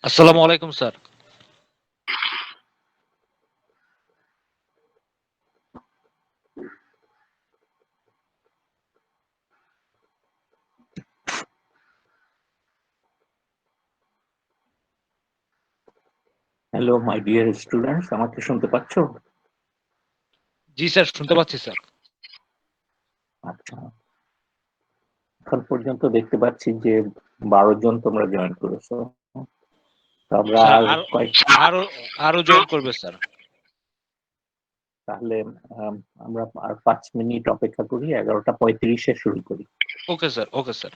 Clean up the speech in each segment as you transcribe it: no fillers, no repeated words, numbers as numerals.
আসসালামু আলাইকুম sir. Hello my dear students, আমাকে শুনতে পাচ্ছ? জি স্যার, শুনতে পাচ্ছি স্যার। আচ্ছা, এখন পর্যন্ত দেখতে পাচ্ছি যে 12 জন তোমরা জয়েন করেছো। তো আমরা স্যার আর আরো কয়েক আরো আরো জয়েন করবে স্যার। তাহলে আম, আমরা আর 5 মিনিট অপেক্ষা করি, 11টা 35-এ শুরু করি। Okay sir, okay sir.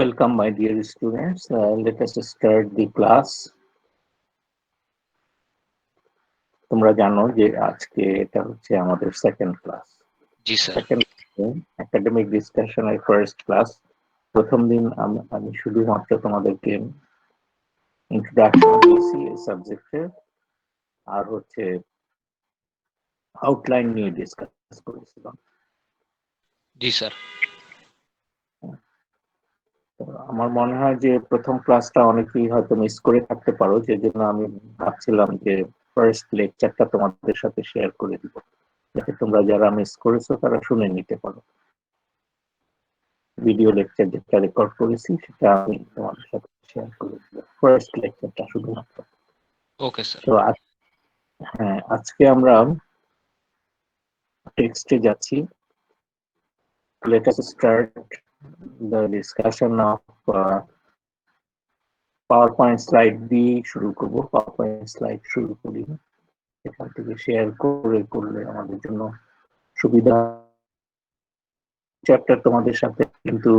welcome, my dear students. Let us start the class. তোমরা জানো যে আজকে এটা হচ্ছে আমাদের সেকেন্ড ক্লাস। জি স্যার। সেকেন্ড একাডেমিক ডিসকাশনের ফার্স্ট ক্লাস। প্রথম দিন আমি শুধুমাত্র তোমাদেরকে ইন্ট্রোডাকশন দিয়েছি এই সাবজেক্টের, আর হচ্ছে আউটলাইন নিয়ে ডিসকাস করেছিলাম। জি স্যার। তো আমার মনে হয় যে প্রথম ক্লাসটা অনেকেই হয়তো মিস করে থাকতে পারো, যে জন্য আমি ভাবছিলাম যে ফার্স্ট লেকচারটা তোমাদের সাথে শেয়ার করে দিব, যাতে তোমরা যারা মিস করেছো তারা শুনে নিতে পারো। ভিডিও লেকচার যেটা রেকর্ড করেছি সেটা আমি তোমাদের সাথে শেয়ার করে দিব, ফার্স্ট লেকচারটা শুধুমাত্র। Okay sir. তো হ্যাঁ, আজকে আমরা টেক্সটে যাচ্ছি। Let us start the discussion of PowerPoint slide দিয়ে শুরু করব। PowerPoint slide শুরু করি, এখান থেকে শেয়ার করে করলে আমাদের জন্য সুবিধা। চ্যাপ্টার তোমাদের সাথে কিন্তু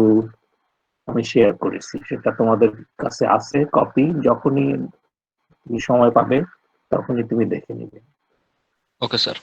আমি শেয়ার করেছি, সেটা তোমাদের কাছে আছে কপি। যখনই তুমি সময় পাবে তখনই তুমি দেখে নিবে। Okay sir.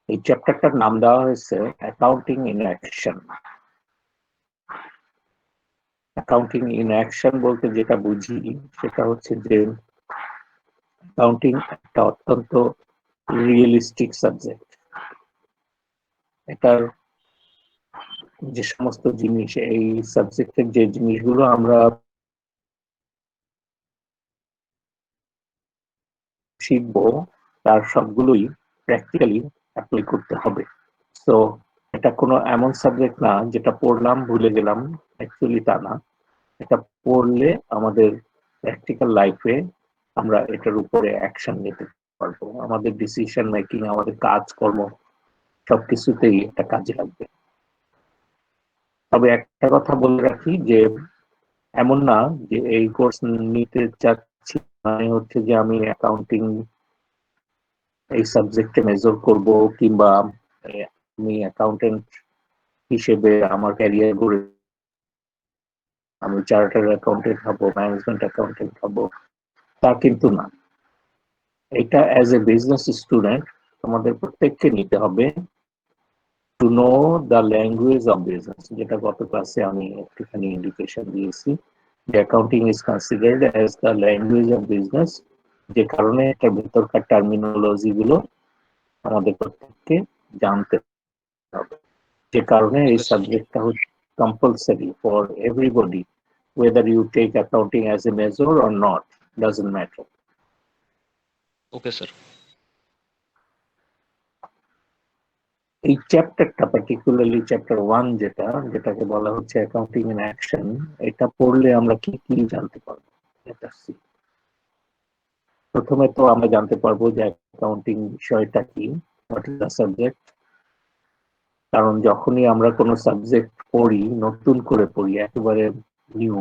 এই চ্যাপ্টারটার নাম দেওয়া হয়েছে accounting in action. Accounting in action বলতে যেটা বুঝি সেটা হচ্ছে যে অ্যাকাউন্টিং একটা অত্যন্ত রিয়েলিস্টিক সাবজেক্ট। এটার যে সমস্ত জিনিস, এই সাবজেক্টের যে জিনিসগুলো আমরা শিখবো তার সবগুলোই প্র্যাকটিক্যালি অ্যাপ্লাই করতে হবে। তো এটা কোনো এমন সাবজেক্ট না যেটা পড়লাম ভুলে গেলাম, অ্যাকচুয়ালি তা না। এটা পড়লে আমাদের প্র্যাকটিক্যাল লাইফে আমরা এটার উপরে অ্যাকশন নিতে পারবো। আমাদের ডিসিশন মেকিং, আমাদের কাজকর্ম সবকিছুতেই এটা কাজে লাগবে। তবে একটা কথা বলে রাখি যে এমন না যে এই কোর্স নিতে চাচ্ছি মানে হচ্ছে যে আমি অ্যাকাউন্টিং এই সাবজেক্টে মেজর করব, কিংবা আমি অ্যাকাউন্টেন্ট হিসেবে আমার ক্যারিয়ার গড়ে আমি চার্টার্ড অ্যাকাউন্টেন্ট হবো, ম্যানেজমেন্ট অ্যাকাউন্টেন্ট হবো, তা কিন্তু না। এটা অ্যাজ এ বিজনেস স্টুডেন্ট তোমাদের প্রত্যেককে নিতে হবে to know the language of business, যেটা গত ক্লাসে আমি একটুখানি ইন্ডিকেশন দিয়েছি। যে accounting is considered as the language of business, যে কারণে এটার ভেতরকার টার্মিনোলজি গুলো আমাদের প্রত্যেককে জানতে হবে। যে কারণে এই ওকে স্যার। সাবজেক্টটা হচ্ছে compulsory for everybody, whether you take accounting as a major or not, doesn't matter. Okay sir. এই চ্যাপ্টারটা পার্টিকুলারলি চ্যাপ্টার 1 যেটাকে বলা হচ্ছে অ্যাকাউন্টিং ইন অ্যাকশন, এটা পড়লে আমরা কি কি জানতে পারবো। প্রথমে তো আমরা জানতে পারবো যে অ্যাকাউন্টিং বিষয়টা কি, হোয়াট ইজ দ্য সাবজেক্ট। কারণ যখনই আমরা কোনো সাবজেক্ট পড়ি, নতুন করে পড়ি, একেবারে নিউ,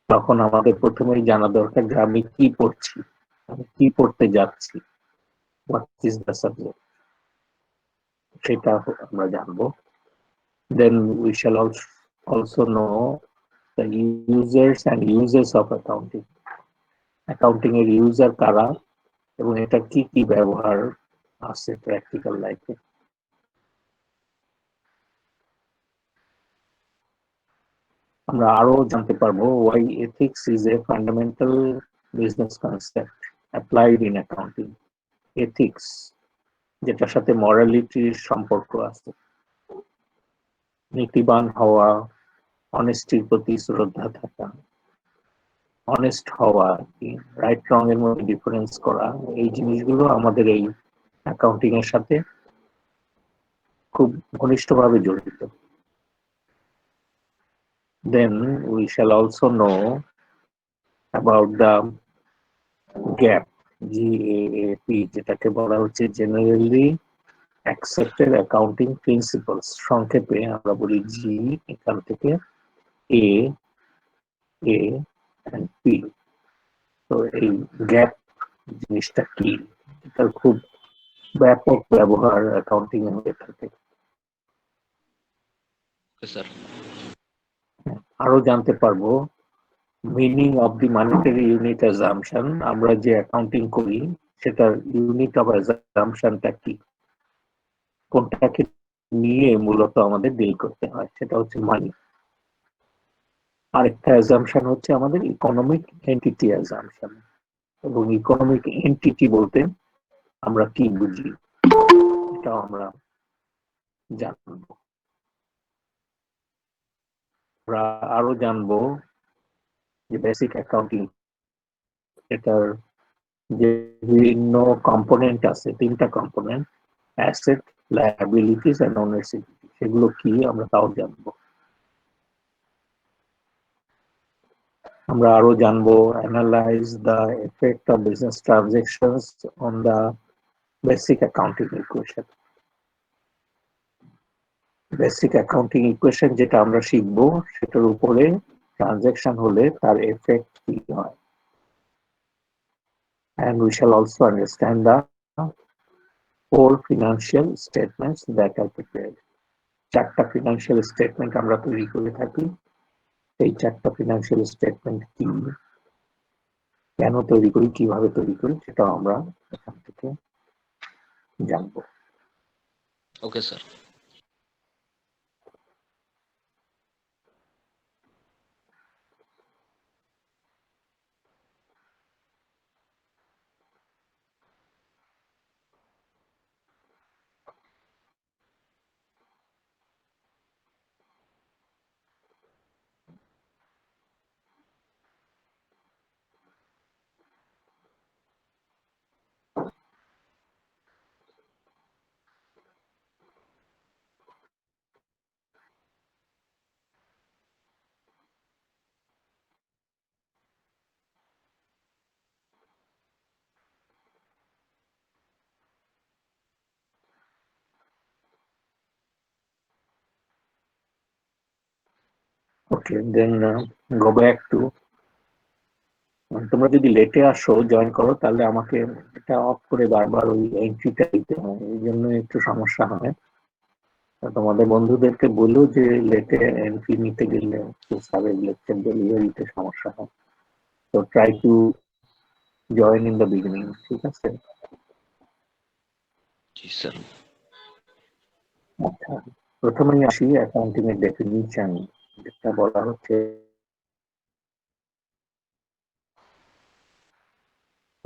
তখন আমাদের প্রথমেই জানা দরকার যে আমি কি পড়ছি, আমি কি পড়তে যাচ্ছি, হোয়াট ইজ দ্য সাবজেক্ট, সেটা আমরা জানবো। Then we shall also know the users and uses of accounting. Accounting এর ইউজার কারা এবং এটা কি কি ব্যবহার আছে প্র্যাকটিক্যাল লাইফে। আমরা আরো জানতে পারবো why ethics is a fundamental business concept applied in accounting, ethics যেটার সাথে মরালিটির সম্পর্ক আছে, নীতিবান হওয়া, অনেস্টির প্রতি শ্রদ্ধা থাকা, অনেস্ট হওয়া, রাইট রং এর মধ্যে ডিফারেন্স করা, এই জিনিসগুলো আমাদের এই অ্যাকাউন্টিং এর সাথে খুব ঘনিষ্ঠভাবে জড়িত। Then we shall also know about the GAP, GAAP, যেটাকে বলা হচ্ছে জেনারেলি অ্যাকসেপ্টেড অ্যাকাউন্টিং প্রিন্সিপালস, সংক্ষেপে আমরা বলি জি, এখান থেকে এ, এ এন্ড পি। তো এই গ্যাপ জিনিসটা কি, এটার খুব ব্যাপক ব্যবহার অ্যাকাউন্টিং এ হয়ে থাকে। Okay sir. আরো জানতে পারবো meaning of the monetary unit assumption, আমরা যে অ্যাকাউন্টিং করি সেটার ইউনিট অফ অ্যাজাম্পশনটা কি, কোনটাকে নিয়ে মূলত আমাদের ডিল করতে হয়, সেটা হচ্ছে মানি। আরেকটা অ্যাজাম্পশন হচ্ছে আমাদের ইকোনমিক এন্টিটি অ্যাজাম্পশন, এবং ইকোনমিক এন্টিটি বলতে আমরা কি বুঝি এটাও আমরা জানবো। আমরা আরো জানবো যে বেসিক অ্যাকাউন্টিং, এটার যে বিভিন্ন কম্পোনেন্ট আছে, তিনটা component, asset, liabilities and ownership, সেগুলো কি আমরা তাও জানবো। আমরা আরো জানবো analyse the effect of business transactions on the basic accounting equation. Basic accounting equation যেটা আমরা শিখবো সেটার উপরে ট্রানজাকশন হলে তার এফেক্ট কি হয়। And we shall also understand the 4 financial statements that are prepared. 4টা ফিনান্সিয়াল স্টেটমেন্ট আমরা তৈরি করে থাকি, এই 4টা ফিনান্সিয়াল স্টেটমেন্ট কি, কেন তৈরি করি, কিভাবে তৈরি করি, সেটাও আমরা এখান থেকে জানবো। Okay sir. Okay, then go back to, তোমরা যদি লেটে আসো জয়েন করো তাহলে আমাকে এটা অফ করে বারবার ওই এন্ট্রিটা দিতে হয়, এই জন্য একটু সমস্যা হয়। তোমাদের বন্ধুদেরকে বলো যে লেটে এন্ট্রি নিতে গেলে স্যারের লেকচার ডেলিভারিতে সমস্যা হয়, তো try to join in the beginning, ঠিক আছে? জি স্যার। আচ্ছা, প্রথমেই আসি অ্যাকাউন্টিং এর ডেফিনিশন, যেটা বলা হচ্ছে,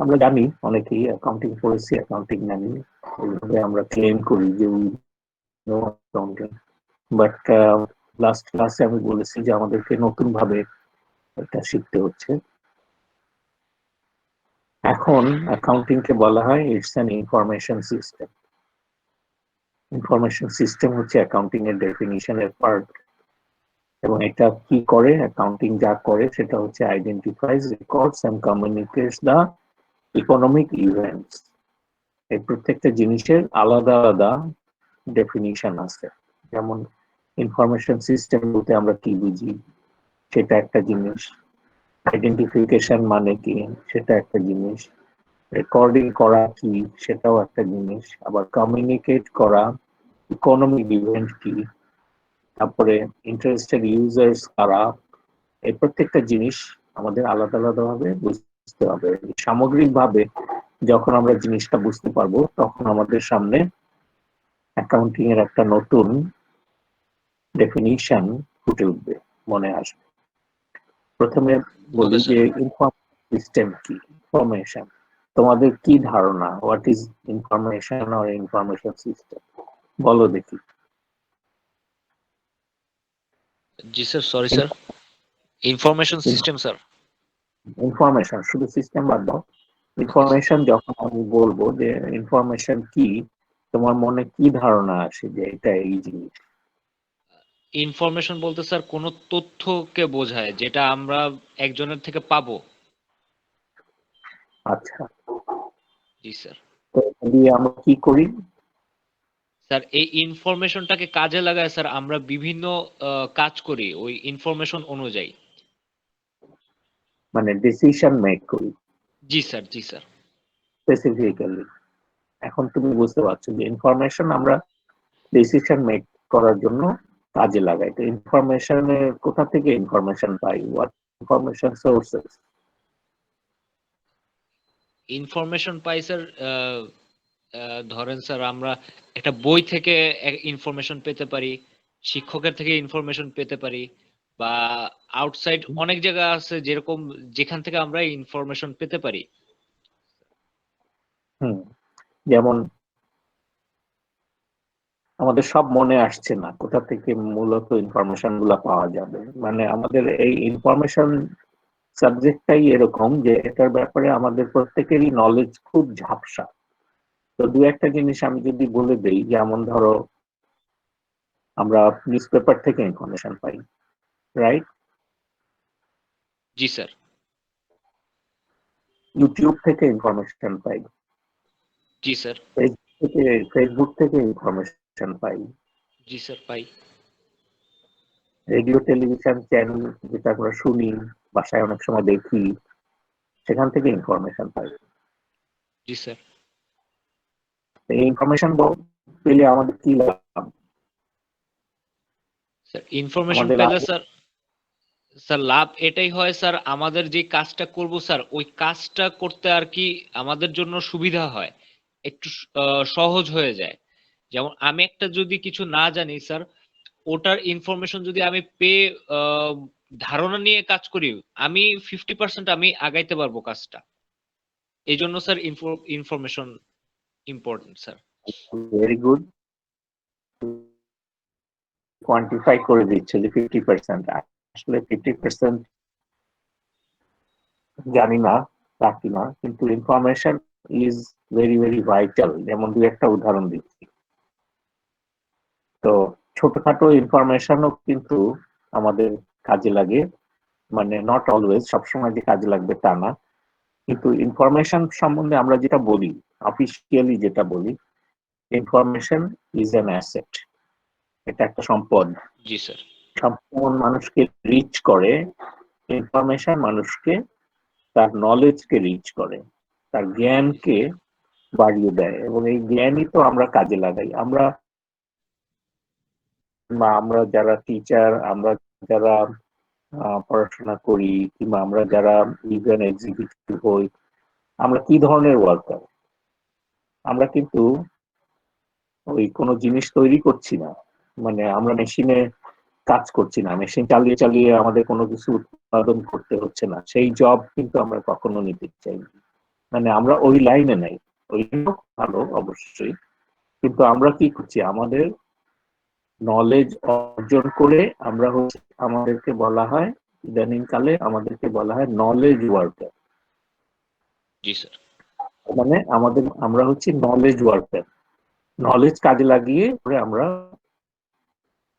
আমরা জানি অনেকেই অ্যাকাউন্টিং পড়েছি, অ্যাকাউন্টিং জানি, এইভাবে আমরা ক্লেম করি যে নো অ্যাকাউন্টিং, বাট লাস্ট ক্লাসে আমি বলেছি যে আমাদেরকে নতুন ভাবে এটা শিখতে হচ্ছে। এখন অ্যাকাউন্টিং কে বলা হয় it's an information system. Information system হচ্ছে অ্যাকাউন্টিং এর ডেফিনিশনের পার্ট, এবং এটা কি করে, অ্যাকাউন্টিং যা করে সেটা হচ্ছে identifies, records and communicates the economic events. এই প্রত্যেকটা জিনিসের আলাদা আলাদা ডেফিনিশন আছে, যেমন ইনফরমেশন সিস্টেম বলতে আমরা কি বুঝি সেটা একটা জিনিস, আইডেন্টিফিকেশন মানে কি সেটা একটা জিনিস, রেকর্ডিং করা কি সেটাও একটা জিনিস, আবার কমিউনিকেট করা, ইকোনমিক ইভেন্ট কি, তারপরে ইন্টারেস্টেড ইউজার্স কারা, এই প্রত্যেকটা জিনিস আমাদের আলাদা আলাদা ভাবে বুঝতে হবে। সামগ্রিকভাবে যখন আমরা জিনিসটা বুঝতে পারবো তখন আমাদের সামনে অ্যাকাউন্টিং এর একটা নতুন ডেফিনিশন ফুটে উঠবে, মনে আসবে। প্রথমে বলি ওকে স্যার। যে সিস্টেম কি, ইনফরমেশন, তোমাদের কি ধারণা, what is information or information system, বলো দেখি। জি sir, sorry sir, information system sir. Information, শুধু সিস্টেম বাদ দাও, ইনফরমেশন যখন আমি বলবো যে ইনফরমেশন কি, তোমার মনে কি ধারণা আসে যে এটা এই জিনিস? ইনফরমেশন বলতে স্যার কোনো তথ্যকে বোঝায় যেটা আমরা একজনের থেকে পাবো। আচ্ছা, জি স্যার। তো দিয়ে আমরা কি করি? স্যার এই ইনফরমেশনটাকে কাজে লাগায় স্যার আমরা বিভিন্ন কাজ করি ওই ইনফরমেশন অনুযায়ী। মানে ডিসিশন মেক করি জি স্যার, জি স্যার। স্পেসিফিক্যালি। এখন তুমি বুঝতে পারছো যে ইনফরমেশন আমরা ডিসিশন মেক করার জন্য কাজে লাগাই। তো ইনফরমেশনের কোথা থেকে information pi, what information sources? Information pi sir, ধরেন স্যার আমরা একটা বই থেকে ইনফরমেশন পেতে পারি, শিক্ষকের থেকে ইনফরমেশন পেতে পারি, বা আউটসাইড অনেক জায়গা আছে যেরকম যেখান থেকে আমরা ইনফরমেশন পেতে পারি। হুম, যেমন আমাদের সব মনে আসছে না কোথা থেকে মূলত ইনফরমেশন গুলা পাওয়া যাবে। মানে আমাদের এই ইনফরমেশন সাবজেক্টটাই এরকম যে এটার ব্যাপারে আমাদের প্রত্যেকেরই নলেজ খুব ঝাপসা। তো দু একটা জিনিস আমি যদি বলে দেই, যেমন ধরো আমরা নিউজ পেপার থেকে ইনফরমেশন পাই, রাইট? জি স্যার। ইউটিউব থেকে ইনফরমেশন পাই, জি স্যার। ফেসবুক থেকে ইনফরমেশন পাই, জি স্যার, পাই। রেডিও টেলিভিশন চ্যানেল যেটা আমরা শুনি, বাসায় অনেক সময় দেখি, সেখান থেকে ইনফরমেশন পাই। জি স্যার। এই ইনফরমেশন পেলে আমাদের কি লাভ? স্যার ইনফরমেশন আমাদের লাভ পেলে স্যার, স্যার লাভ এটাই হয় স্যার, আমাদের যে কাজটা করব স্যার ওই কাজটা করতে আর কি আমাদের জন্য সুবিধা হয়, একটু সহজ হয়ে যায়। যেমন আমি একটা যদি কিছু না জানি স্যার, ওটার ইনফরমেশন যদি আমি পেয়ে ধারণা নিয়ে কাজ করি, আমি 50% আমি আগাইতে পারবো কাজটা। এই জন্য sir information important sir. Very good, quantify করে দিচ্ছে যে 50%। আসলে 50% জানি না রাখি না, কিন্তু information is very very vital. যেমন দুই একটা উদাহরণ দিচ্ছি। তো ছোটখাটো ইনফরমেশনও কিন্তু আমাদের কাজে লাগে, মানে নট অলওয়েজ, সবসময় যে কাজে লাগবে তা না। কিন্তু ইনফরমেশন সম্বন্ধে আমরা যেটা বলি, অফিসিয়ালি যেটা বলি, ইনফরমেশন ইজ অ্যান অ্যাসেট। এটা একটা সম্পদ। জি স্যার। সম্পদ মানুষকে রিচ করে, ইনফরমেশন মানুষকে তার নলেজকে রিচ করে, তার জ্ঞানকে বাড়িয়ে দেয়, এবং এই জ্ঞানই তো আমরা কাজে লাগাই। আমরা আমরা যারা টিচার, আমরা যারা পড়াশোনা করি, কিংবা আমরা যারা ইভেন এক্সিকিউটিভ হই, আমরা কি ধরনের ওয়ার্কার? আমরা কিন্তু ওই কোনো জিনিস তৈরি করছি না, মানে আমরা মেশিনে কাজ করছি না, মেশিন চালিয়ে চালিয়ে আমাদের কোনো কিছু উৎপাদন করতে হচ্ছে না, সেই জব কিন্তু আমরা কখনো নিতে চাই না। মানে আমরা ওই লাইনে নাই। ওই ভালো অবশ্যই, কিন্তু আমরা কি করছি, আমাদের নলেজ অর্জন করে আমরা হচ্ছে, আমাদেরকে বলা হয়, ইদানিং কালে আমাদেরকে বলা হয় নলেজ ওয়ার্কার। জি স্যার। মানে আমরা হচ্ছে নলেজ ওয়ার্কার। নলেজ কাজে লাগিয়ে পরে আমরা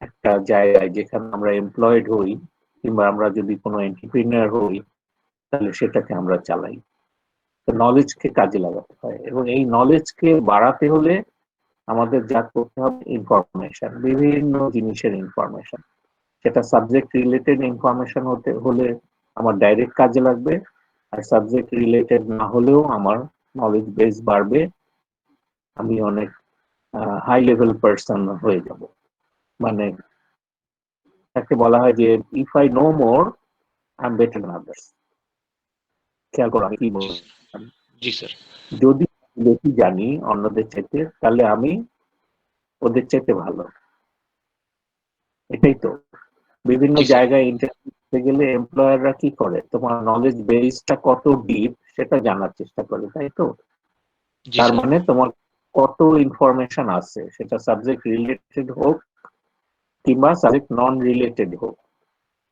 একটা জায়গায় যেখানে আমরা এমপ্লয়েড হই, কিংবা আমরা যদি কোনো এন্টারপ্রিনিয়র হই, তাহলে সেটাকে আমরা চালাই। তো নলেজকে কাজে লাগাতে হয়, এবং এই নলেজকে বাড়াতে হলে আমাদের যা করতে হবে ইনফরমেশন, বিভিন্ন জিনিসের ইনফরমেশন। সেটা সাবজেক্ট রিলেটেড ইনফরমেশন হলে আমার ডাইরেক্ট কাজে লাগবে, আর সাবজেক্ট রিলেটেড না হলেও আমার নলেজ বেস বাড়বে, আমি অনেক হাই লেভেল পার্সন হয়ে যাব। মানে তাকে বলা হয় যে if I know more, I am better than others. খেয়াল করো আমি কি জি বলছি। স্যার। জি স্যার। যদি বেশি জানি অন্যদের চাইতে, তাহলে আমি ওদের চাইতে ভালো। এটাই তো বিভিন্ন জি স্যার। জায়গায় গেলে এমপ্লয়াররা কি করে, তোমার নলেজ বেসটা কত ডিপ সেটা জানার চেষ্টা করে, তাই তো? জি তার স্যার। মানে তোমার কত ইনফরমেশন আছে, সেটা সাবজেক্ট রিলেটেড হোক কিংবা সাবজেক্ট নন রিলেটেড হোক,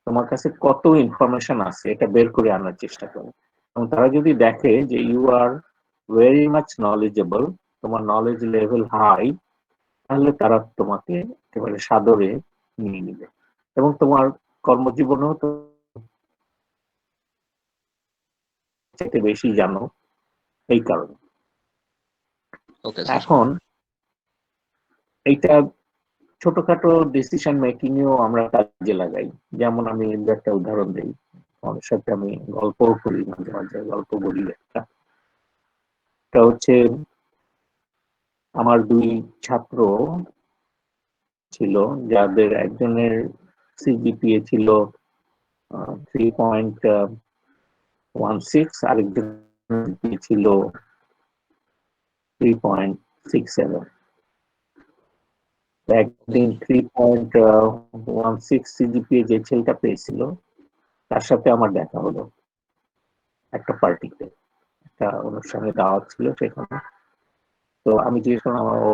তোমার কাছে কত ইনফরমেশন আছে এটা বের করে আনার চেষ্টা করে। এবং তারা যদি দেখে যে you are very much knowledgeable, তোমার নলেজ লেভেল হাই, তাহলে তারা তোমাকে একেবারে সাদরে নিয়ে নিবে এবং তোমার কর্মজীবনেও তো চাইতে বেশি জানো এই কারণে। Okay sir. এখন এইটা ছোটখাটো ডিসিশন মেকিং এও আমরা কাজে লাগাই। যেমন আমি একটা উদাহরণ দিই, আমার সাথে আমি গল্প করি, মাঝে মাঝে গল্প বলি একটা। এটা হচ্ছে আমার দুই ছাত্র ছিল, যাদের একজনের সিজিপিএ ছিল 3.16, আরেকজনের ছিল 3.67। একদিন 3.16 সিজিপিএ যে ছেলেটা পেয়েছিল তার সাথে আমার দেখা হলো একটা পার্টিতে, একটা অনুষ্ঠানে দাওয়াত ছিল সেখানে। তো আমি জিজ্ঞেস করলাম, ও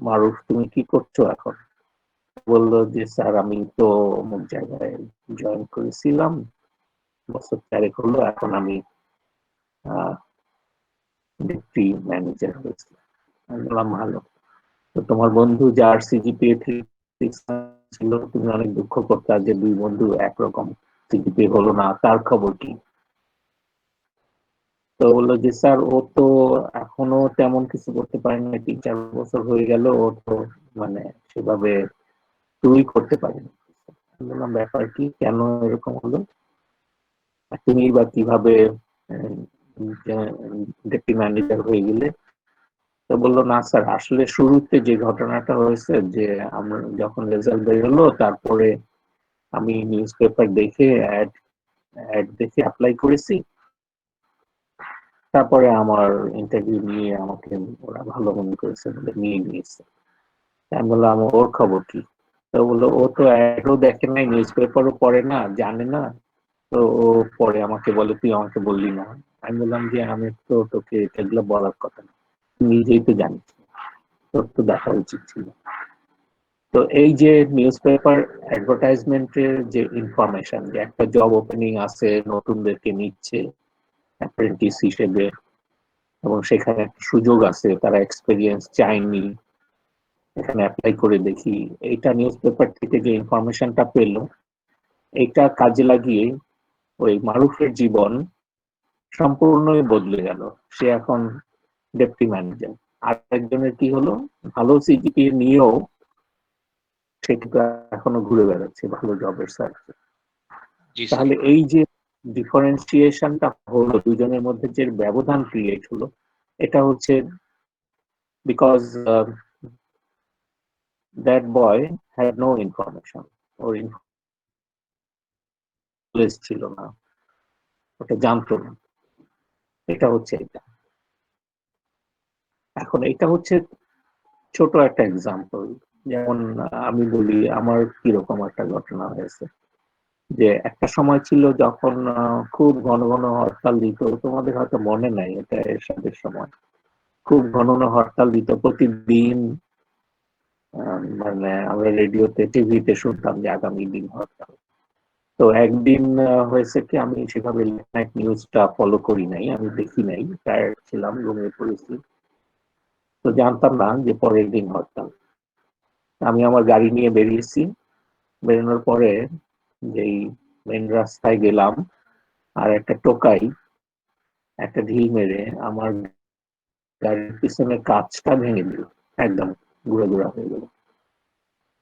মারুফ তুমি কি করছো এখন? বললো যে স্যার আমি তো অমুক জায়গায় জয়েন করেছিলাম, বছর 4 হলো, এখন আমি ডেপুটি ম্যানেজার হয়েছি। আমি বললাম ভালো। তো তোমার বন্ধু যার সিজিপিএ 3.6 ছিল, তুমি অনেক দুঃখ করতে যে দুই বন্ধু একরকম সিজিপিএ হলো না, তার খবর কি? তো বললো যে স্যার ও তো এখনো তেমন কিছু করতে পারেনি, 3-4 বছর হয়ে গেল, ও তো মানে সেভাবে শুরুই করতে পারেনি। আমি বললাম ব্যাপার কি, কেন এরকম হলো, আর তুমি বা কিভাবে ডেপুটি ম্যানেজার হয়ে গেলে? তো বললো না স্যার, আসলে শুরুতে যে ঘটনাটা হয়েছে যে আমরা যখন রেজাল্ট বের হলো তারপরে আমি নিউজ পেপার দেখে অ্যাড অ্যাড দেখে অ্যাপ্লাই করেছি, তারপরে আমার ইন্টারভিউ নিয়ে আমাকে ওরা ভালো মনে করেছে বলে নিয়ে নিয়েছে। আমি বললাম ওর খবর কি? তো বললো ও তো অ্যাডও দেখে নাই, নিউজ পেপারও পড়ে না, জানে না। তো ও পরে আমাকে বলে তুই আমাকে বললি না। আমি বললাম যে আমি তো তোকে এগুলো বলার কথা না, তুই নিজেই তো জানিস, তোর তো দেখা উচিত ছিল। তো এই যে নিউজ পেপার অ্যাডভার্টাইজমেন্টের যে ইনফরমেশন, যে একটা জব ওপেনিং আছে, নতুনদেরকে নিচ্ছে অ্যাপ্রেন্টিস হিসেবে, এবং সেখানে একটা সুযোগ আছে, তারা এক্সপেরিয়েন্স চায়নি, এখানে অ্যাপ্লাই করে দেখি, এইটা নিউজ পেপার থেকে যে ইনফরমেশনটা পেলো, এইটা কাজে লাগিয়ে ওই মারুফের জীবন সম্পূর্ণই বদলে গেল। সে এখন ডেপুটি ম্যানেজার। আর একজনের কি হলো, ভালো সিজিপিএ নিয়েও সে কিন্তু এখনো ঘুরে বেড়াচ্ছে ভালো জবের সার্চে। জি স্যার। তাহলে এই যে ডিফারেন্সিয়েশনটা হলো, দুজনের মধ্যে যে ব্যবধান ক্রিয়েট হলো, এটা হচ্ছে because that boy had no information, ওর নলেজ ছিল না, ওটা জানতো না। এটা হচ্ছে এটা। এখন এটা হচ্ছে ছোট একটা এক্সাম্পল। যেমন আমি বলি আমার কিরকম একটা ঘটনা হয়েছে, যে একটা সময় ছিল যখন খুব ঘন ঘন হরতাল দিত, তোমাদের হয়তো মনে নাই, এটা এরশাদের সময় খুব ঘন ঘন হরতাল দিত প্রতিদিন। মানে আমরা রেডিওতে টিভিতে শুনতাম যে আগামী দিন হরতাল। তো একদিন হয়েছে কি, আমি সেভাবে লেট নাইট নিউজটা ফলো করি নাই, আমি দেখি নাই, টায়ার্ড ছিলাম, ঘুমিয়ে পড়েছি, তো জানতাম না যে পরের দিন হরতাল। আমি আমার গাড়ি নিয়ে বেরিয়েছি, বেরোনোর পরে যেই মেন রাস্তায় গেলাম, আর একটা টোকাই একটা ঢিল মেরে আমার গাড়ির পিছনে কাঁচটা ভেঙে দিল, একদম গুঁড়া গুঁড়া হয়ে গেল।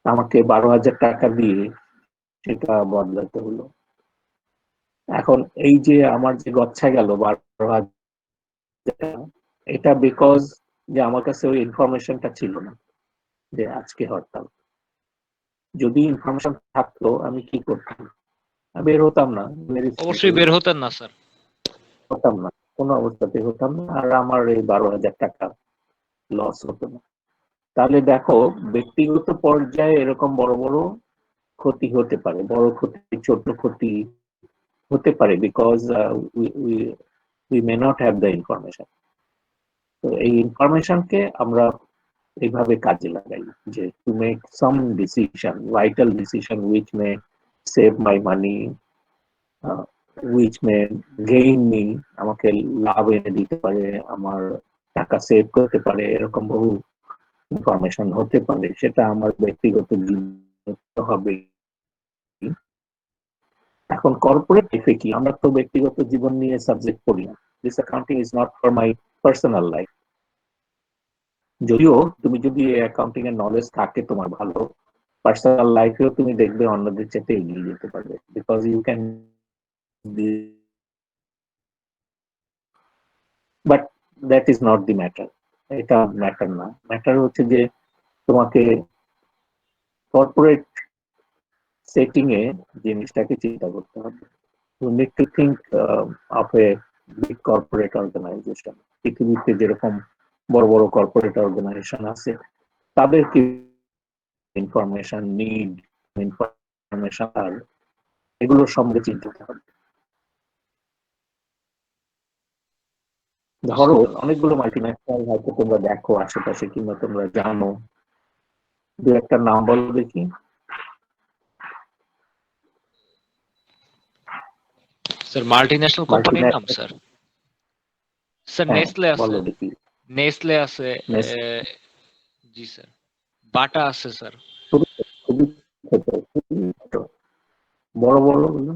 আমাকে 12,000 টাকা দিয়ে সেটা বদলাতে হলো। এখন এই যে আমার যে গচ্ছা গেল 12,000, এটা বিকজ যে আমার কাছে ওই ইনফরমেশনটা ছিল না যে আজকে হরতাল। যদি ইনফরমেশন থাকতো আমি কি করতাম? আমি বের হতাম না, অবশ্যই বের হতেন না স্যার। হতাম না, কোনো অবস্থাতে হতাম না, আর আমার এই 12,000 টাকা লস হতো না। তাহলে দেখো, ব্যক্তিগত পর্যায়ে এরকম বড় বড় ক্ষতি হতে পারে, বড় ক্ষতি, ছোট ক্ষতি, হতে পারে, because we may not have the information. তো এই ইনফরমেশনকে আমরা এইভাবে কাজে লাগাই যে to make some decision, vital decision which May save my money, which May gain me, আমাকে লাভ এনে দিতে পারে, আমার টাকা সেভ করতে পারে, এরকম বহু ইনফরমেশন হতে পারে। সেটা আমার ব্যক্তিগত জীবন হবে। এখন কর্পোরেট লাইফে কি, আমরা তো ব্যক্তিগত জীবন নিয়ে সাবজেক্ট করি না। This accounting is not for my personal life. যদিও তুমি যদি অ্যাকাউন্টিং এর নলেজ থাকে তোমার ভালো, পার্সোনাল লাইফেও তুমি দেখবে অন্যদের চাইতে এগিয়ে যেতে পারবে, because you can. But that is not the matter. এটা ম্যাটার না। ম্যাটার হচ্ছে যে তোমাকে কর্পোরেট সেটিং এ জিনিসটাকে চিন্তা করতে হবে। You need to think of a big corporate organization. পৃথিবীতে যেরকম বড় বড় কর্পোরেট অর্গানাইজেশন আছে, তাদের কি ইনফরমেশন নিড, ইনফরমেশন আর এগুলোর সঙ্গে চিন্তা করতে হবে। ধরো অনেকগুলো মাল্টিন্যাশনাল হয়তো তোমরা দেখো আশেপাশে, কিংবা তোমরা জানো, দু একটা নাম বলো দেখি। স্যার মাল্টিন্যাশনাল কোম্পানির নাম মাল্টিন্যাশনাল, স্যার? স্যার হ্যাঁ নেসলে আছে, বলো দেখি। নেসলে আছে, জি স্যার, বাটা আছে স্যার। খুবই খুবই ছোট, খুবই ছোট। বড় বড় গুলো,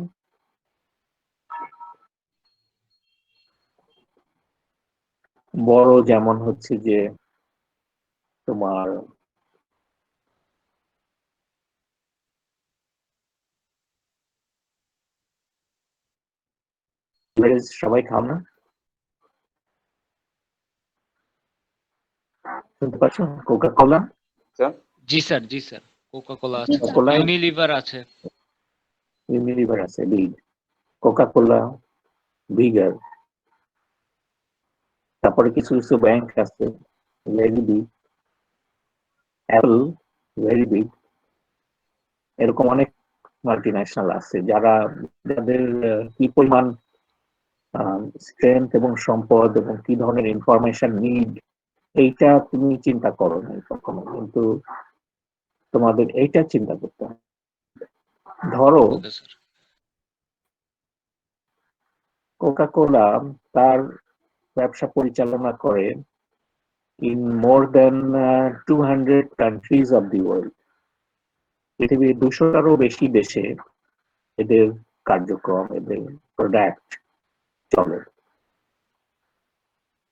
বড় যেমন হচ্ছে যে তোমার সবাই খাও না, শুনতে পাচ্ছ? কোকা কোলা, জি স্যার, জি স্যার, কোকা কোলা আছে কোকা স্যার, কোলা, ইউনিলিভার আছে। ইউনিলিভার আছে, বিগ, কোকা কোলা, বিগার। তারপরে কিছু কিছু ব্যাংক আছে, very big, Apple, very big. এরকম অনেক মাল্টি ন্যাশনাল আছে যারা, যাদের কি পরিমাণ স্ট্রেংথ এবং সম্পদ এবং কি ধরনের ইনফরমেশন নিড, এইটা তুমি চিন্তা করো না কখনো, কিন্তু তোমাদের এইটা চিন্তা করতে হবে। ধরো ওকে স্যার। কোকা কোলা তার ব্যবসা পরিচালনা করে in more than 200 countries of the world. পৃথিবীর 200টারও বেশি দেশে এদের কার্যক্রম, এদের প্রোডাক্ট চলে।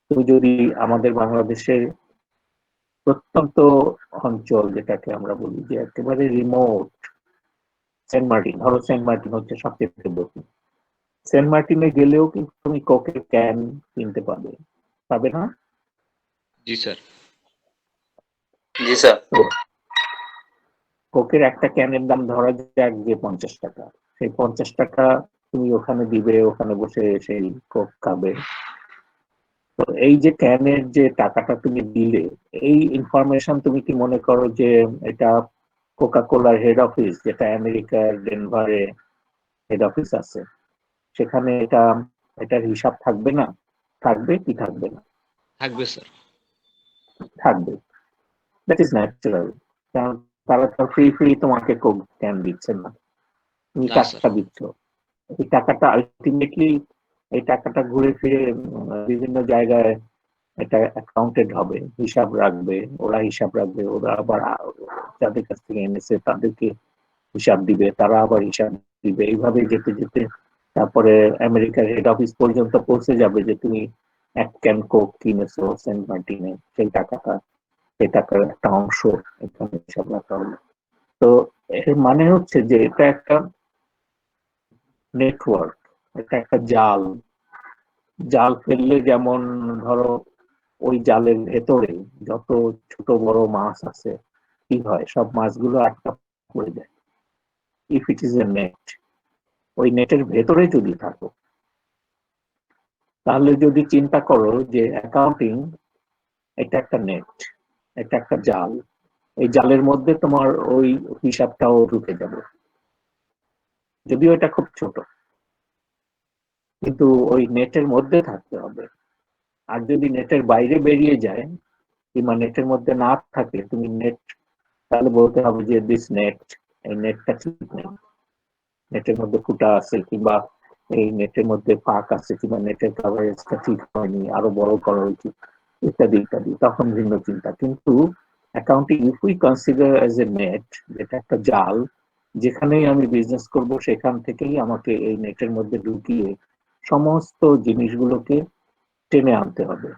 তুমি যদি আমাদের বাংলাদেশের প্রত্যন্ত অঞ্চল, যেটাকে আমরা বলি যে একেবারে রিমোট, সেন্ট মার্টিন, ধরো সেন্ট মার্টিন হচ্ছে সবচেয়ে বেশি, সেন্ট মার্টিনে গেলেও কিন্তু তুমি কোকের ক্যান কিনতে পাবে, পাবে না? জি স্যার। জি স্যার। কোকের একটা ক্যানের দাম ধরা যাক যে 50 টাকা। সেই 50 টাকা তুমি ওখানে দিবে, ওখানে বসে সেই কোক খাবে। তো এই যে ক্যানের যে টাকাটা তুমি দিলে, এই ইনফরমেশন তুমি কি মনে করো যে এটা কোকা কোলার হেড অফিস, যেটা আমেরিকার ডেনভারে হেড অফিস আছে, সেখানে এটার হিসাব থাকবে না? থাকবে কি থাকবে না? থাকবে স্যার। থাকবে। That is natural. কারণ তারা তো ফ্রি ফ্রি তোমাকে কোক ক্যান দিচ্ছে না, তুমি না স্যার। টাকা দিচ্ছ। এই টাকাটা আলটিমেটলি, এই টাকাটা ঘুরে ফিরে বিভিন্ন জায়গায় এটা অ্যাকাউন্টেড হবে, হিসাব রাখবে, ওরা হিসাব রাখবে, ওরা আবার যাদের কাছ থেকে এনেছে তাদেরকে হিসাব দিবে, তারা আবার হিসাব দিবে, এইভাবে যেতে যেতে তারপরে আমেরিকার হেড অফিস পর্যন্ত পৌঁছে যাবে যে তুমি এক ক্যান কোক কিনেছো সেন্ট মার্টিনে, সেই টাকাটা, সেই টাকার একটা অংশ এখানে হিসাব রাখা হলো। তো এর মানে হচ্ছে যে এটা একটা নেটওয়ার্ক, এটা একটা জাল। জাল ফেললে যেমন ধরো ওই জালের ভেতরে যত ছোট বড় মাছ আছে, কি হয়, সব মাছগুলো আটকা পড়ে যায়। If it is a net, ওই নেটের ভেতরে যদি থাকো, তাহলে যদি চিন্তা করো যে অ্যাকাউন্টিং এটা একটা নেট, এটা একটা জাল, এই জালের মধ্যে তোমার ওই হিসাবটাও ঢুকে যাবে, যদিও এটা খুব ছোট। কিন্তু ওই নেটের মধ্যে থাকতে হবে। আর যদি নেটের বাইরে বেরিয়ে যায় কিংবা নেটের মধ্যে না থাকে, তুমি নেট তাহলে বলতে হবে যে দিস নেট, এই নেটটা ঠিক নেই, নেটের মধ্যে ফুটা আছে কিংবা এই নেটের মধ্যে ফাঁক আছে কিংবা নেটের কভারেজটা ঠিক হয়নি, আরো বড় করা উচিত, ইত্যাদি ইত্যাদি, তখন ভিন্ন চিন্তা। কিন্তু accounting if we consider as a net, যেটা একটা জাল, যেখানেই আমি বিজনেস করব সেখান থেকেই আমাকে এই নেটের মধ্যে ঢুকিয়ে সমস্ত জিনিসগুলোকে টেনে আনতে হবে,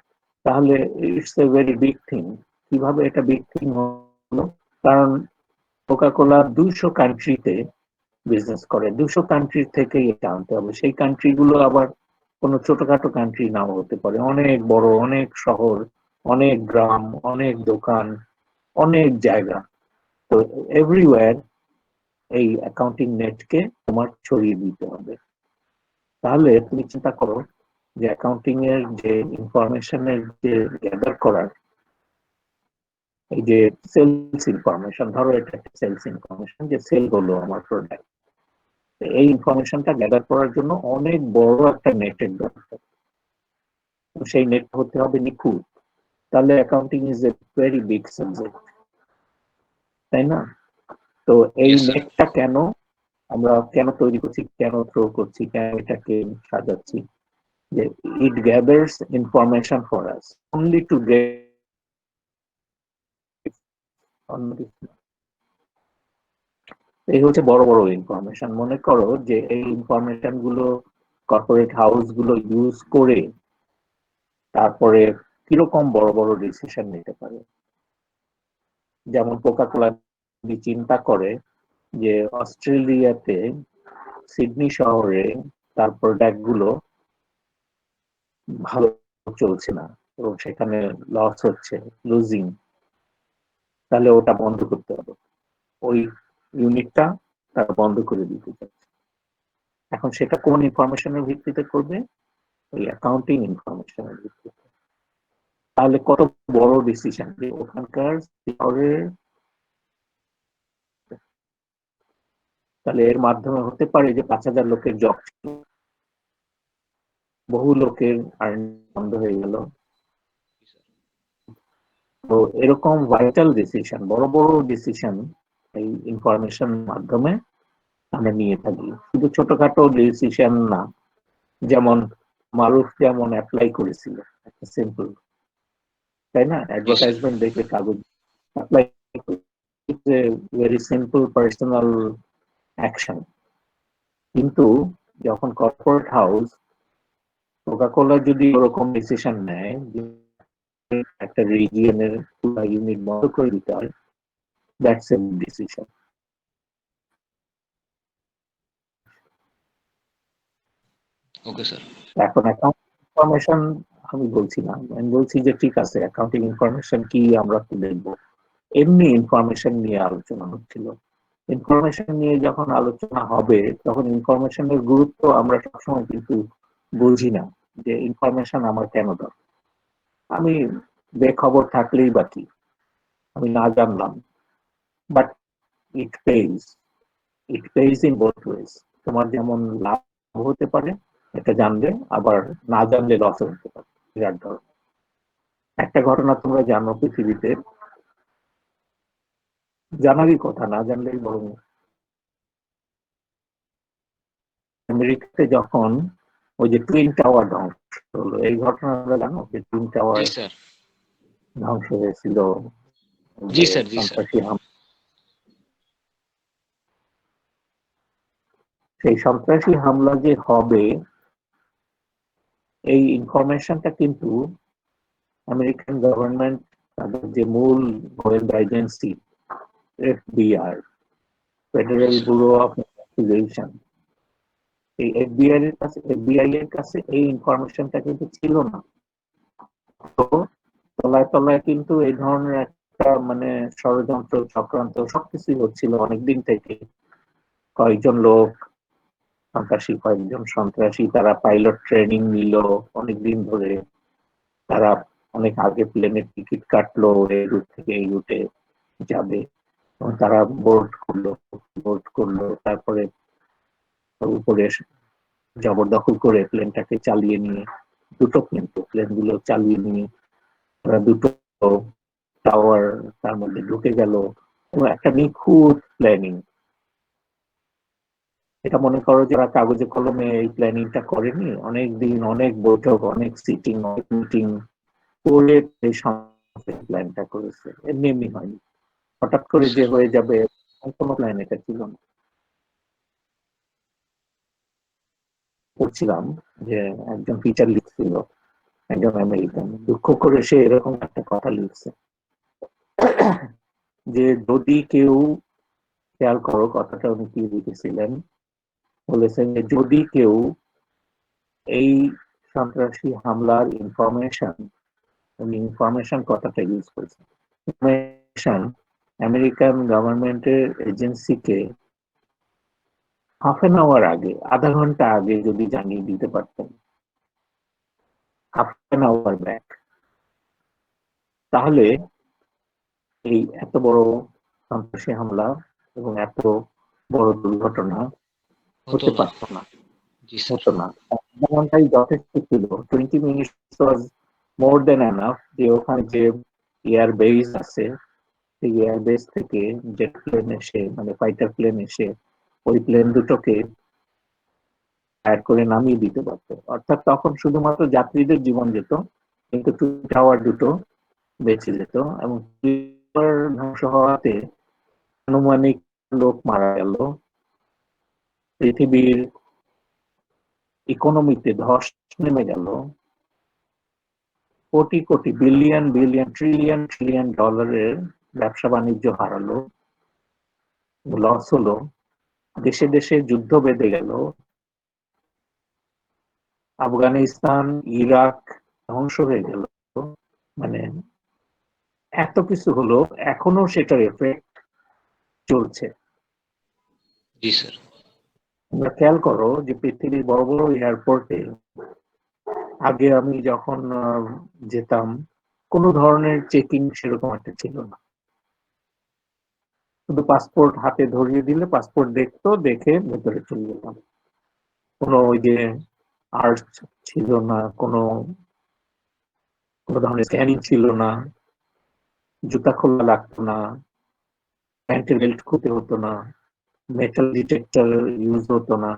তাহলে it's a very big thing. কিভাবে এটা বিগ থিং হলো? কারণ কোকা-কোলা 200 কান্ট্রিতে বিজনেস করে, 200 কান্ট্রি থেকেই এটা আনতে হবে। সেই কান্ট্রি গুলো আবার কোনো ছোটখাটো কান্ট্রি নাও হতে পারে, অনেক বড়, অনেক শহর, অনেক গ্রাম, অনেক দোকান, অনেক জায়গা। তো এভরিওয়্যার এই অ্যাকাউন্টিং নেটকে তোমার ছড়িয়ে দিতে হবে। তাহলে তুমি চিন্তা করো যে অ্যাকাউন্টিং এর যে ইনফরমেশনের যে গ্যাদার করার, এই যে সেলস ইনফরমেশন, ধরো এটা একটা সেলস ইনফরমেশন যে সেল হলো আমার প্রোডাক্ট, এই ইনফরমেশনটা গ্যাদার করার জন্য অনেক বড় একটা নেটের দরকার। সেই নেট হতে হবে নিখুঁত, তাহলে accounting is a very big subject, তাই না? তো এই Yes, sir. নেটটা কেন আমরা কেন তৈরি করছি, কেন থ্রো করছি, কেন এটাকে সাজাচ্ছি, যে it gathers information for us only to get, এই হচ্ছে বড় বড় ইনফরমেশন। মনে করো যে এই ইনফরমেশন গুলো কর্পোরেট হাউস গুলো ইউজ করে তারপরে কিরকম বড় বড় ডিসিশন নিতে পারে। যেমন কোকা-কোলা যদি চিন্তা করে যে অস্ট্রেলিয়াতে সিডনি শহরে তার প্রোডাক্ট গুলো ভালো চলছে না এবং সেখানে লস হচ্ছে, লুজিং, তাহলে ওটা বন্ধ করতে হবে, ওই ইউনিটটা তারা বন্ধ করে দিতে চাচ্ছে। এখন সেটা কোন ইনফরমেশনের ভিত্তিতে করবে? ওই অ্যাকাউন্টিং ইনফরমেশনের ভিত্তিতে। তাহলে কত বড় ডিসিশন যে ওখানকার শহরের, তাহলে এর মাধ্যমে হতে পারে যে 5,000 লোকের জব ছিল, বহু লোকের আর্নিং বন্ধ হয়ে গেল। তো এরকম ভাইটাল ডিসিশন, বড় বড় ডিসিশন এই ইনফরমেশন মাধ্যমে আমরা নিয়ে থাকি, শুধু ছোটখাটো ডিসিশন না। যেমন মারুফ যেমন অ্যাপ্লাই করেছিল একটা সিম্পল, তাই না, Yes, sir. অ্যাডভার্টাইজমেন্ট দেখে কাগজ apply, it's a very simple personal action. কিন্তু যখন কর্পোরেট হাউস কোকা-কোলা যদি ওরকম ডিসিশন নেয় যে একটা রিজিয়নের পুরো ইউনিট বন্ধ করে দিতে হয়, that's a decision. Okay, sir. এখন অ্যাকাউন্ট ইনফরমেশন আমি বলছি না, আমি বলছি যে ঠিক আছে অ্যাকাউন্টিং ইনফরমেশন কি আমরা কি দেখবো, এমনি ইনফরমেশন নিয়ে আলোচনা হচ্ছিল। ইনফরমেশন নিয়ে যখন আলোচনা হবে তখন ইনফরমেশনের গুরুত্ব আমরা সবসময় কিন্তু বুঝি না, যে ইনফরমেশন আমার কেন দরকার। আমি বেখবর থাকলেই বা কি, আমি না জানলাম, but it page, it page in both wedge. তোমার যেমন লাভ হতে পারে এটা জানলে, আবার না জানলে লস হতে পারে বিরাট ধরনের। একটা ঘটনা তোমরা জানো, পৃথিবীতে জানারই কথা, না জানলেই বরং, আমেরিকাতে যখন ওই যে টুইন টাওয়ার ধ্বংস হলো, এই ঘটনা আমরা জানো যে টুইন টাওয়ার Yes, sir. ধ্বংস হয়েছিল, জি যে স্যার, জি স্যার। সন্ত্রাসী সেই সন্ত্রাসী হামলা যে হবে, এই ইনফরমেশনটা কিন্তু আমেরিকান গভর্নমেন্ট তাদের যে মূল গোয়েন্দা agency FBI, federal Yes, sir. Bureau of investigation, এই এফবিআই এর কাছে এই ইনফরমেশনটা কিন্তু ছিল না। তো তলায় তলায় কিন্তু এই ধরনের একটা মানে ষড়যন্ত্র চক্রান্ত সবকিছুই হচ্ছিল অনেকদিন থেকে। কয়েকজন লোক কয়েকজন সন্ত্রাসী তারা পাইলট ট্রেনিং নিল অনেকদিন ধরে, তারা অনেক আগে প্লেনের টিকিট কাটলো এই রুট থেকে এই রুটে যাবে, এবং তারা বোর্ড করলো, তারপরে উপরে জবরদখল করে প্লেনটাকে চালিয়ে নিয়ে, দুটো প্লেনগুলো চালিয়ে নিয়ে ওরা দুটো টাওয়ার তার মধ্যে ঢুকে গেল, এবং একটা নিখুঁত প্ল্যানিং। এটা মনে করো যে ওরা কাগজে কলমে এই প্ল্যানিংটা করেনি, অনেক দিন, অনেক বৈঠক, অনেক সিটিং, অনেক মিটিং করে এই প্ল্যানটা করেছে। এমনি এমনি হয়নি, হঠাৎ করে যে হয়ে যাবে কোনো প্ল্যান এটা ছিল না। পড়ছিলাম যে একজন ফিচার লিখছিল, একজন আমেরিকান, দুঃখ করে সে এরকম একটা কথা লিখছে যে যদি কেউ, খেয়াল করো কথাটা উনি কি লিখেছিলেন, বলেছেন যে যদি কেউ এই সন্ত্রাসী হামলার ইনফরমেশন, উনি ইনফরমেশন কথাটা ইউজ করেছেন, ইনফরমেশন আমেরিকান গভর্নমেন্টের এজেন্সিকে হাফ এন আওয়ার আগে, আধা ঘন্টা আগে যদি জানিয়ে দিতে পারতেন, হাফ এন আওয়ার ব্যাক, তাহলে এই এত বড় সন্ত্রাসী হামলা এবং এত বড় দুর্ঘটনা হতে পারত না, হতো না। আধা ঘন্টাই যথেষ্ট ছিল। 20 মিনিটস ওয়াজ মোর দেন এনাফ। যে ওখানে যে এয়ার বেস আছে, সেই এয়ার বেস থেকে জেট প্লেন এসে, মানে ফাইটার প্লেন এসে ওই প্লেন দুটোকে ফায়ার করে নামিয়ে দিতে পারতো। অর্থাৎ তখন শুধুমাত্র যাত্রীদের জীবন যেত, কিন্তু টাওয়ার দুটো বেঁচে যেত, এবং ধ্বংস হওয়াতে আনুমানিক লোক মারা গেল, পৃথিবীর ইকোনমিতে ধস নেমে গেল, crore crore, billion billion, trillion trillion ডলারের ব্যবসা বাণিজ্য হারালো, লস হলো, দেশে দেশে যুদ্ধ বেঁধে গেল, আফগানিস্তান, ইরাক ধ্বংস হয়ে গেল, মানে এত কিছু হলো, এখনো সেটার এফেক্ট চলছে। জি স্যার। তোমরা খেয়াল করো যে পৃথিবীর বড় বড় এয়ারপোর্টে আগে আমি যখন যেতাম, কোনো ধরনের চেকিং সেরকম একটা ছিল না, শুধু পাসপোর্ট হাতে ধরিয়ে দিলে পাসপোর্ট দেখতো, দেখে ভেতরে চলে যেতাম। কোনো ওই যে আর্ট ছিল না, কোনো ধরনের স্ক্যানিং ছিল না, জুতা খোলা লাগতো না, প্যান্টের বেল্ট খুলতে হতো না, মেটাল ডিটেক্টর ইউজ হতো না,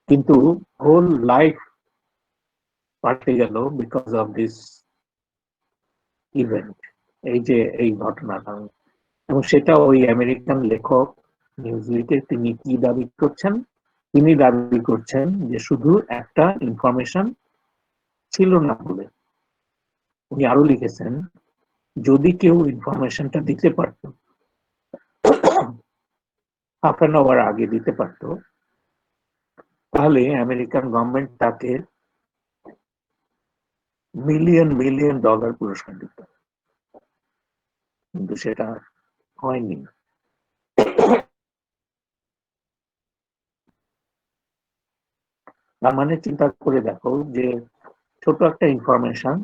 কিন্তু হোল লাইফ পাল্টে গেল বিকজ অফ দিস ইভেন্ট, এই যে এই ঘটনাটা। এবং সেটা ওই আমেরিকান লেখক নিউজউইকে তিনি কি দাবি করছেন? তিনি দাবি করছেন যে শুধু একটা ইনফরমেশন ছিল না বলে। উনি আরো লিখেছেন, যদি কেউ ইনফরমেশনটা দিতে পারত, হাফ অ্যান আওয়ার আগে দিতে পারত, তাহলে আমেরিকান গভর্নমেন্ট তাকে মিলিয়ন মিলিয়ন ডলার পুরস্কার দিত, কিন্তু সেটা হয়নি। তার মানে চিন্তা করে দেখো যে ছোট একটা ইনফরমেশন,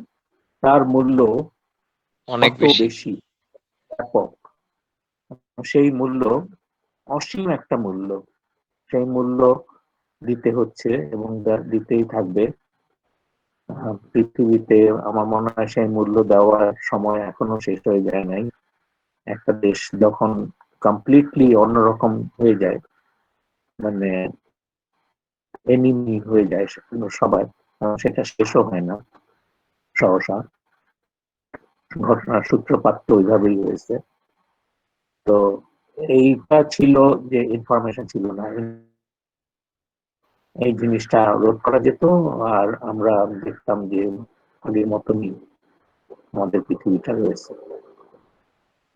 তার মূল্য অনেক কত বেশি। বেশি, ব্যাপক। সেই মূল্য অসীম একটা মূল্য, সেই মূল্য দিতে হচ্ছে এবং দিতেই থাকবে। পৃথিবীতে আমার মনে হয় সেই মূল্য দেওয়ার সময় এখনো শেষ হয়ে যায় নাই। একটা দেশ যখন কমপ্লিটলি অন্যরকম হয়ে যায়, মানে এনিমি হয়ে যায় সবাই, সেটা শেষও হয় না সহসা। ঘটনার সূত্রপাত তো ওইভাবেই হয়েছে। তো এইটা ছিল যে ইনফরমেশন ছিল না, এই জিনিসটা রোধ করা যেত, আর আমরা দেখতাম যে আগের মতনই আমাদের পৃথিবীটা রয়েছে।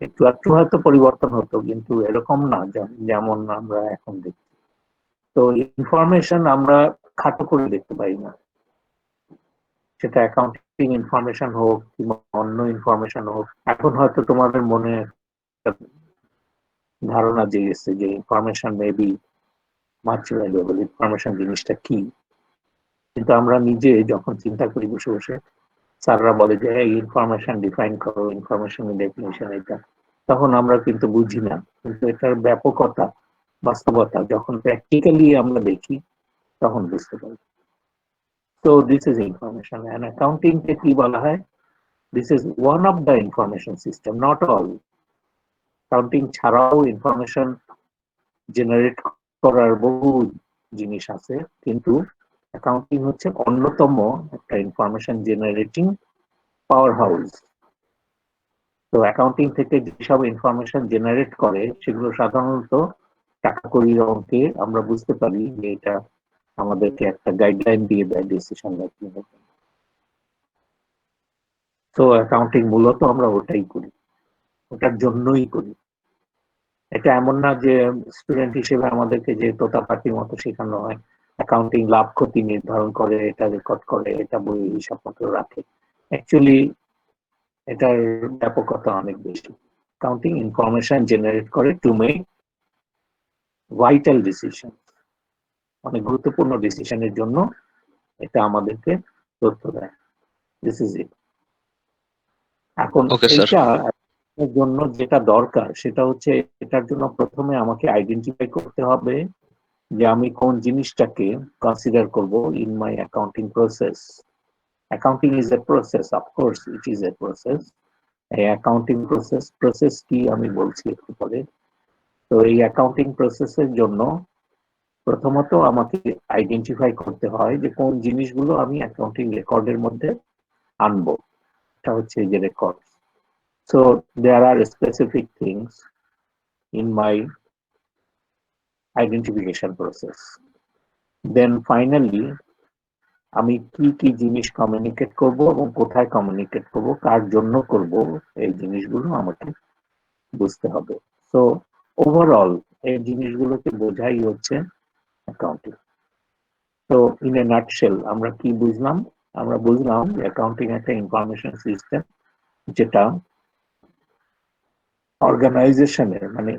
একটু একটু হয়তো পরিবর্তন হতো, কিন্তু এরকম না যেমন আমরা এখন দেখি। তো ইনফরমেশন আমরা খাটো করে দেখতে পাই না, সেটা অ্যাকাউন্টিং ইনফরমেশন হোক কিংবা অন্য ইনফরমেশন হোক। এখন হয়তো তোমাদের মনে একটা ধারণা জেগেছে যে information maybe much valuable, information জিনিসটা কি। কিন্তু আমরা নিজে যখন চিন্তা করি বসে বসে, স্যাররা বলে যে এই ইনফরমেশন ডিফাইন করো, ইনফরমেশনের ডেফিনিশন এটা, তখন আমরা কিন্তু বুঝি না। কিন্তু এটার ব্যাপকতা, বাস্তবতা যখন প্র্যাকটিক্যালি আমরা দেখি, তখন বুঝতে পারবে। So this is information, and accounting কে কি বলা হয়? This is one of the information system, not all. Accounting ছাড়াও information generate করার বহু জিনিস আছে, কিন্তু অ্যাকাউন্টিং হচ্ছে অন্যতম একটা ইনফরমেশন জেনারেটিং পাওয়ার হাউস। তো অ্যাকাউন্টিং থেকে যেসব ইনফরমেশন জেনারেট করে সেগুলো সাধারণত টাকা কড়ি অঙ্কে আমরা বুঝতে পারি যে এটা আমাদেরকে একটা গাইডলাইন দিয়ে দেয় ডিসিশন মেকিং এর। তো অ্যাকাউন্টিং মূলত আমরা ওটাই করি, ওটার জন্যই করি। এটা এমন না যে স্টুডেন্ট হিসেবে আমাদেরকে যে তোতা পাখির মতো শেখানো হয় অ্যাকাউন্টিং লাভ ক্ষতি নির্ধারণ করে, এটা রেকর্ড করে, এটা বই হিসাবপত্র রাখে। অ্যাকচুয়ালি এটার ব্যাপকতা অনেক বেশি। অ্যাকাউন্টিং ইনফরমেশন জেনারেট করে টু মেক ভাইটাল ডিসিশন, অনেক গুরুত্বপূর্ণ ডিসিশনের জন্য এটা আমাদেরকে তথ্য দেয়। This is it. এখন Okay, sir. এইটা এর জন্য যেটা দরকার সেটা হচ্ছে এটার জন্য প্রথমে আমাকে আইডেন্টিফাই করতে হবে যে আমি কোন জিনিসটাকে কনসিডার করব in my accounting process. Accounting is a process, of course it is a process. এই অ্যাকাউন্টিং প্রসেস কি আমি বলছি একটু পরে। তো এই অ্যাকাউন্টিং প্রসেসের জন্য প্রথমত আমাকে আইডেন্টিফাই করতে হয় যে কোন জিনিসগুলো আমি অ্যাকাউন্টিং রেকর্ডের মধ্যে আনবো। এটা হচ্ছে এই যে record. So there are specific things in my identification process. Then finally আমি কি কি জিনিস কমিউনিকেট করব এবং কোথায় কমিউনিকেট করব, কার জন্য করব, এই জিনিসগুলো আমাকে বুঝতে হবে। সো ওভারঅল এই জিনিসগুলোকে বোঝাই হচ্ছে অ্যাকাউন্টিং। তো ইন এ নাটশেল আমরা কি বুঝলাম? আমরা বুঝলাম যে অ্যাকাউন্টিং একটা ইনফরমেশন সিস্টেম যেটা অর্গানাইজেশনের মানে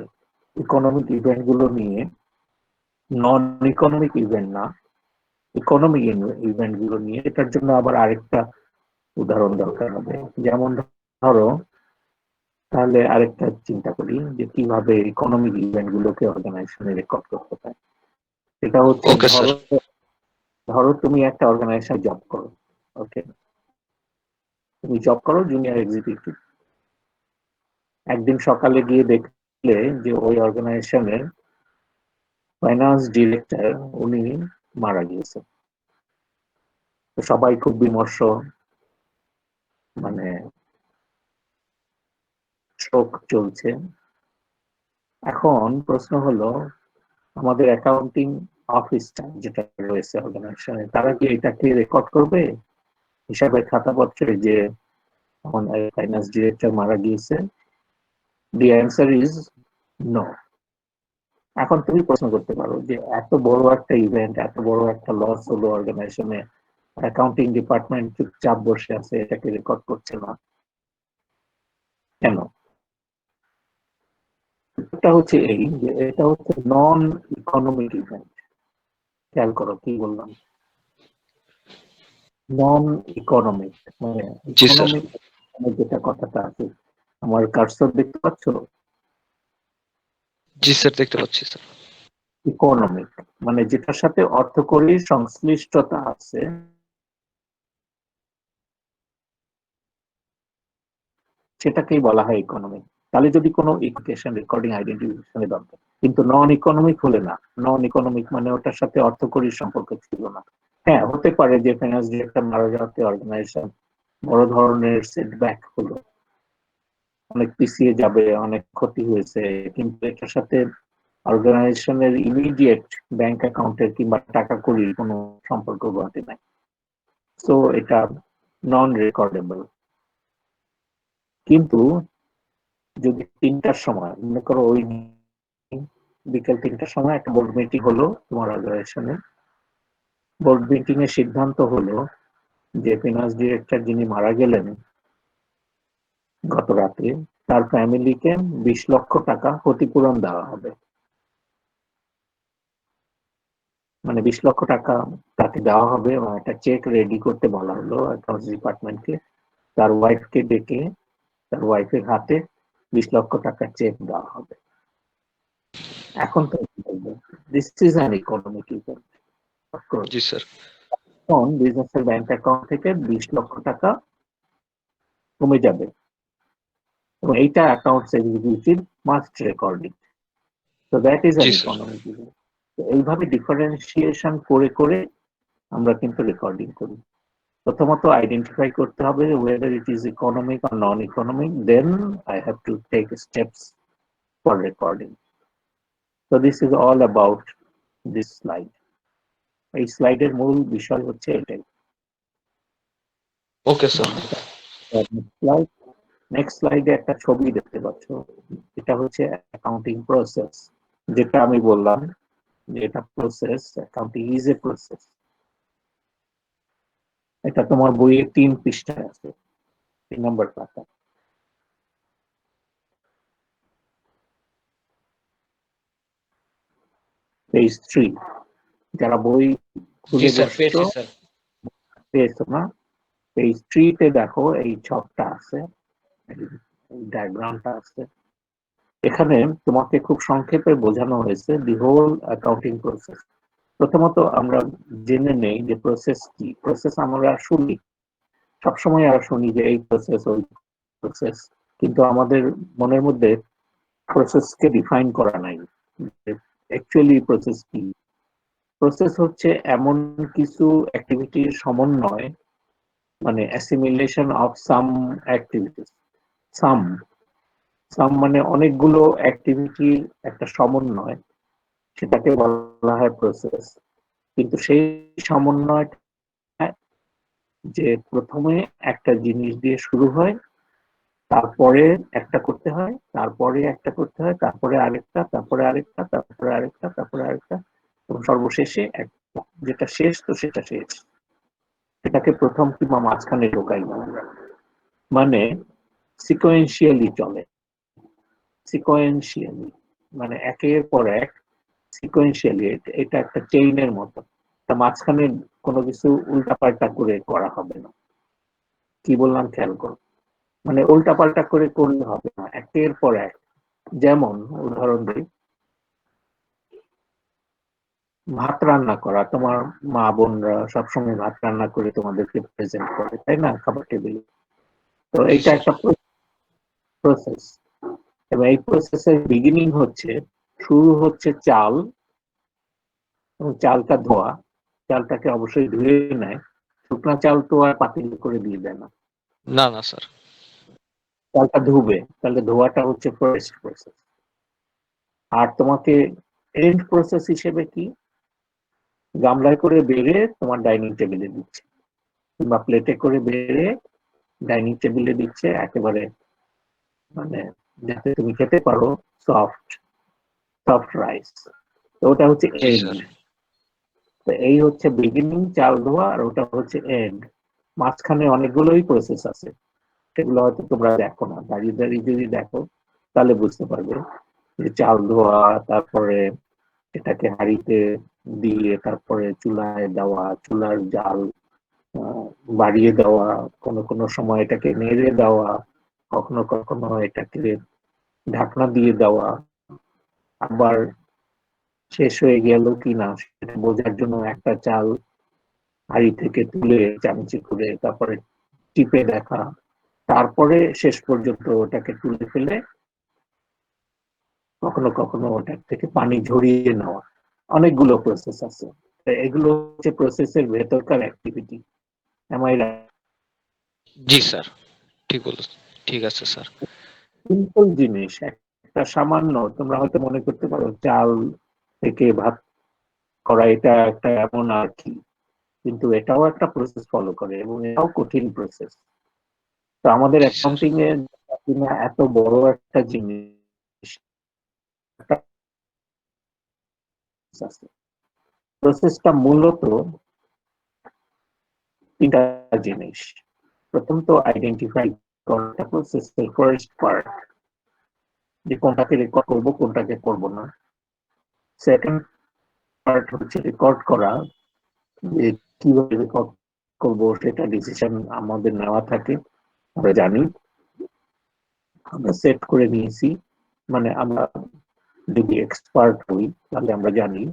ইকোনমিক ইভেন্ট গুলো নিয়ে, নন ইকোনমিক ইভেন্ট না, ইকোনমিক ইভেন্ট গুলো নিয়ে। এটার জন্য আবার আরেকটা উদাহরণ দরকার হবে। যেমন ধরো, তাহলে আরেকটা চিন্তা করি যে কিভাবে ইকোনমিক ইভেন্ট গুলোকে অর্গানাইজেশনে রেকর্ড করতে পারে। এটা হচ্ছে Okay, sir. ধরো তুমি একটা অর্গানাইজেশন জব করো, ওকে, তুমি জব করো জুনিয়র এক্সিকিউটিভ। একদিন সকালে গিয়ে দেখলে যে ওই অর্গানাইজেশনের ফাইন্যান্স ডিরেক্টর উনি মারা গিয়েছেন। তো সবাই খুব বিমর্ষ, মানে শোক চলছে। এখন প্রশ্ন হলো আমাদের অ্যাকাউন্টিং অফিসটা যেটা রয়েছে অর্গানাইজেশনে, তারা কি এটাকে রেকর্ড করবে হিসাবের খাতাপত্রে যে ফাইন্যান্স ডিরেক্টর মারা গিয়েছে? The answer is no. এখন তুমি প্রশ্ন করতে পারো যে এত বড় একটা ইভেন্ট, এত বড় একটা লস হলো অর্গানাইজেশনে, অ্যাকাউন্টিং ডিপার্টমেন্ট চুপচাপ বসে আছে, এটাকে রেকর্ড করছে না কেন? এটা হচ্ছে এই যে এটা হচ্ছে নন ইকোনমিক ইভেন্ট। খেয়াল করো কি বললাম, নন ইকোনমিক মানে জি, স্যার। ইকোনমিক যেটা কথাটা আছে। আমার কার্সর দেখতে পাচ্ছ? জি স্যার, দেখতে পাচ্ছি স্যার। ইকোনমিক মানে যেটার সাথে অর্থকরীর সংশ্লিষ্টতা আছে, সেটাকেই বলা হয় ইকোনমিক। তাহলে যদি কোনো ইকুয়েশন রেকর্ডিং আইডেন্টিফিকেশনের দরকার, কিন্তু নন ইকোনমিক হলে না। নন ইকোনমিক মানে ওটার সাথে অর্থকরীর সম্পর্ক ছিল না। হ্যাঁ, হতে পারে যে ফাইন্যান্স ডিরেক্টর মারা যাওয়াতে অর্গানাইজেশন বড় ধরনের সেটব্যাক হলো, অনেক পিছিয়ে যাবে, অনেক ক্ষতি হয়েছে, কিন্তু এটার সাথে অর্গানাইজেশনের ইমিডিয়েট ব্যাংক অ্যাকাউন্টের কিংবা টাকা কড়ির কোনো সম্পর্ক ঘটে নাই। সো এটা নন রেকর্ডেবল। কিন্তু যদি 3টার সময়, মনে করো ওই বিকেল 3টার সময় একটা বোর্ড মিটিং হলো তোমার অর্গানাইজেশনে, বোর্ড মিটিং এর সিদ্ধান্ত হলো যে ফিনান্স ডিরেক্টর যিনি মারা গেলেন গত রাতে, তার ফ্যামিলিকে 20 লক্ষ টাকা ক্ষতিপূরণ দেওয়া হবে। মানে 20 লক্ষ টাকা তাকে দেওয়া হবে এবং একটা চেক রেডি করতে বলা হলো অ্যাকাউন্টস ডিপার্টমেন্টকে। তার ওয়াইফকে ডেকে তার ওয়াইফের হাতে 20 লক্ষ টাকার চেক দেওয়া হবে। এখন তো this is an economic event, crore, G sir. তখন বিজনেসের ব্যাংক অ্যাকাউন্ট থেকে 20 লক্ষ টাকা কমে যাবে এবং এইটা accounts executive must record it. So that is an G sir. economic event. তো এইভাবে ডিফারেন্সিয়েশন করে করে আমরা কিন্তু রেকর্ডিং করি। প্রথমত আইডেন্টিফাই করতে হবে whether it is economic or non-economic, then I have to take steps for recording. So this is all about this slide. এই স্লাইডের মূল বিষয় হচ্ছে এটাই। Okay sir. নেক্সট স্লাইডে একটা ছবি দেখতে পাচ্ছ, এটা হচ্ছে অ্যাকাউন্টিং প্রসেস। যেটা আমি বললাম যে এটা process, accounting is a process. এটা তোমার বইয়ে 3 পৃষ্ঠায় আছে, 3 নম্বর পাতা। পেজ 3, যারা বই জি খুলে স্যার, বসছো পেয়েছি স্যার। পেয়েছো না, পেজ 3 তে দেখো এই ছকটা আছে, ডায়াগ্রামটা আছে। এখানে তোমাকে খুব সংক্ষেপে বোঝানো হয়েছে দি হোল অ্যাকাউন্টিং প্রসেস। প্রথমত আমরা জেনে নেই যে প্রসেস কি। প্রসেস আমরা শুনি, সবসময় আমরা শুনি যে এই প্রসেস ওই প্রসেস, কিন্তু আমাদের মনের মধ্যে প্রসেসকে ডিফাইন করা নাই। অ্যাকচুয়ালি প্রসেস কি? প্রসেস হচ্ছে এমন কিছু অ্যাক্টিভিটির সমন্বয়, মানে অ্যাসিমিলেশন অফ সাম অ্যাক্টিভিটিস। সাম সাম মানে অনেকগুলো অ্যাক্টিভিটির একটা সমন্বয়, সেটাকে বলা হয় প্রসেস। কিন্তু সেই সমন্বয় যে প্রথমে একটা জিনিস দিয়ে শুরু হয়, তারপরে একটা করতে হয়, তারপরে একটা করতে হয়, তারপরে আরেকটা, তারপরে আরেকটা, তারপরে আরেকটা, তারপরে আরেকটা, এবং সর্বশেষে একটা, যেটা শেষ তো সেটা শেষ। সেটাকে প্রথম কিংবা মাঝখানে ঢোকাই না আমরা, মানে সিকোয়েন্সিয়ালি চলে। সিকোয়েন্সিয়ালি মানে একের পর এক, সিকোয়েন্সিয়ালি। এটা একটা চেইনের মতো, তা মাঝখানে কোনো কিছু উল্টাপাল্টা করে করা হবে না। কি বললাম খেয়াল করো, মানে উল্টাপাল্টা করে করলে হবে না, একের পর এক। যেমন উদাহরণ দিই, ভাত রান্না করা, তোমার মা বোনরা সবসময় ভাত রান্না করে তোমাদেরকে প্রেজেন্ট করে, তাই না, খাবার টেবিলে। তো জি এইটা স্যার। একটা প্রসেস, এবং এই প্রসেসের বিগিনিং হচ্ছে, শুরু হচ্ছে চাল, এবং চালটা ধোয়া। চালটাকে অবশ্যই ধুয়ে নেয়, শুকনা চাল তো আর পাতিলে করে দিয়ে দেয় না, না না স্যার। চালটা ধুবে, তাহলে ধোয়াটা হচ্ছে ফার্স্ট প্রসেস। আর তোমাকে এন্ড প্রসেস হিসেবে কি, গামলায় করে বেড়ে তোমার ডাইনিং টেবিলে দিচ্ছে, কিংবা প্লেটে করে বেড়ে ডাইনিং টেবিলে দিচ্ছে, একেবারে মানে যাতে তুমি খেতে পারো, সফট সফট রাইস। তো ওটা হচ্ছে জি এন্ড। স্যার। তো এই হচ্ছে বিগিনিং, চাল ধোয়া, আর ওটা হচ্ছে এন্ড। মাঝখানে অনেকগুলোই প্রসেস আছে, সেগুলো হয়তো তোমরা দেখো না। দাঁড়িয়ে দাঁড়িয়ে যদি দেখো তাহলে বুঝতে পারবে যে চাল ধোয়া, তারপরে এটাকে হাঁড়িতে দিয়ে তারপরে চুলায় দেওয়া, চুলার জাল বাড়িয়ে দেওয়া, কোনো কোনো সময় এটাকে নেড়ে দেওয়া, কখনো কখনো এটাকে ঢাকনা দিয়ে দেওয়া, আবার শেষ হয়ে গেল কিনা সেটা বোঝার জন্য একটা চাল হাঁড়ি থেকে তুলে চামচি করে তারপরে টিপে দেখা, তারপরে শেষ পর্যন্ত ওটাকে তুলে ফেলে কখনো কখনো ওটা থেকে পানি ঝরিয়ে নেওয়া। অনেকগুলো প্রসেস আছে। এগুলো হচ্ছে প্রসেসের ভেতরকার অ্যাক্টিভিটি। জি স্যার, ঠিক বলেছেন। ঠিক আছে স্যার। সিম্পল জিনিস, একটা সামান্য, তোমরা হয়তো মনে করতে পারো চাল থেকে ভাত করা এটা একটা এমন আর কি, কিন্তু এটাও একটা প্রসেস ফলো করে, এবং এটাও কঠিন প্রসেস। তো আমাদের জি স্যার। অ্যাকাউন্টিং এ কিনা এত বড় একটা জিনিস আছে, প্রসেসটা মূলত 3টা জিনিস। প্রথম তো আইডেন্টিফাই করাটা প্রসেসের ফার্স্ট পার্ট, যে কোনটাকে রেকর্ড করবো কোনটাকে করবো না। সেকেন্ড পার্ট হচ্ছে রেকর্ড করা, যে কিভাবে রেকর্ড করবো সেটা ডিসিশন আমাদের নেওয়া থাকে, আমরা জানি, আমরা সেট করে নিয়েছি, মানে আমরা যদি এক্সপার্ট হই তাহলে আমরা জানি।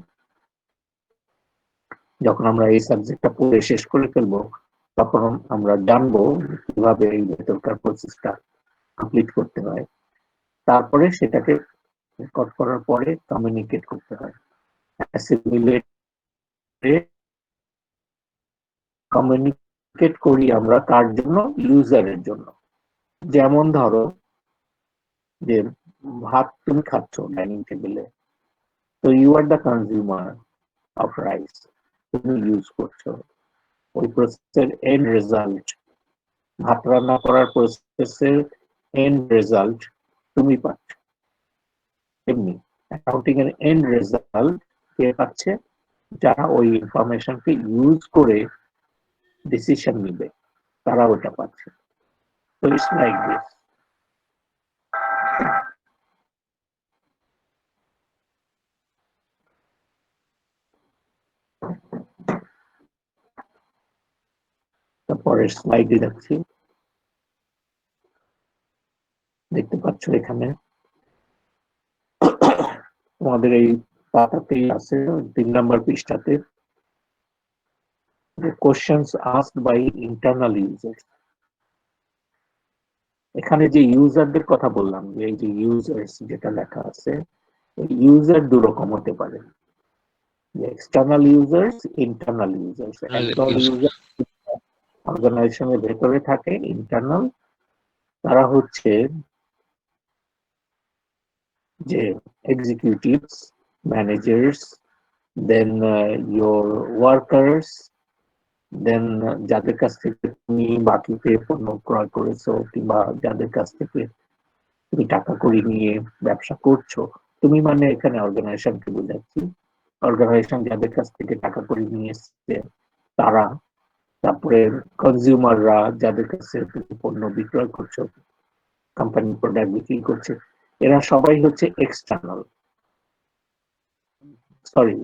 যখন আমরা এই সাবজেক্টটা পড়ে শেষ করে ফেলবো তখন আমরা জানবো কিভাবে এই ভেতরকার প্রসেসটা কমপ্লিট করতে হয়, তারপরে সেটাকে রেকর্ড করার পরে কমিউনিকেট করতে হয়। কমিউনিকেট করি আমরা কার জন্য? ইউজারের জন্য। যেমন ধরো যে ভাত তুমি খাচ্ছ ডাইনিং টেবিলে, তো you are the consumer of rice, তুমি ইউজ করছো, ওই প্রসেসের এন্ড রেজাল্ট, ভাত রান্না করার প্রসেসের এন্ড রেজাল্ট তুমি পাচ্ছ। এমনি অ্যাকাউন্টিং এর এন্ড রেজাল্ট কে পাচ্ছে? যারা ওই ইনফরমেশনকে ইউজ করে ডিসিশন নিবে, তারা ওটা পাচ্ছে। তো ইটস লাইক দিস। তারপরের স্লাইডে যাচ্ছি, দেখতে পাচ্ছ এখানে তোমাদের এই পাতাতেই আছে 3 নম্বর পৃষ্ঠাতে questions asked by internal users. এখানে যে ইউজারদের কথা বললাম, যে এই যে ইউজার্স যেটা লেখা আছে, ইউজার দু রকম হতে পারে, এক্সটার্নাল ইউজার্স, ইন্টারনাল ইউজার্স। একদল ইউজার অর্গানাইজেশনের ভেতরে থাকে, ইন্টারনাল, তারা হচ্ছে যে executives, managers, then your workers, then যাদের কাছ থেকে তুমি বাকিতে পণ্য ক্রয় করেছো কিংবা যাদের কাছ থেকে তুমি টাকা করে নিয়ে ব্যবসা করছো, তুমি মানে এখানে অর্গানাইজেশনকে বোঝাচ্ছি, অর্গানাইজেশন যাদের কাছ থেকে টাকা করে নিয়ে এসছে তারা, তারপরে কনজিউমাররা যাদের কাছে তুমি পণ্য বিক্রয় করছো, কোম্পানি প্রোডাক্ট বিক্রি করছে, এরা সবাই হচ্ছে এক্সটার্নাল। সরি,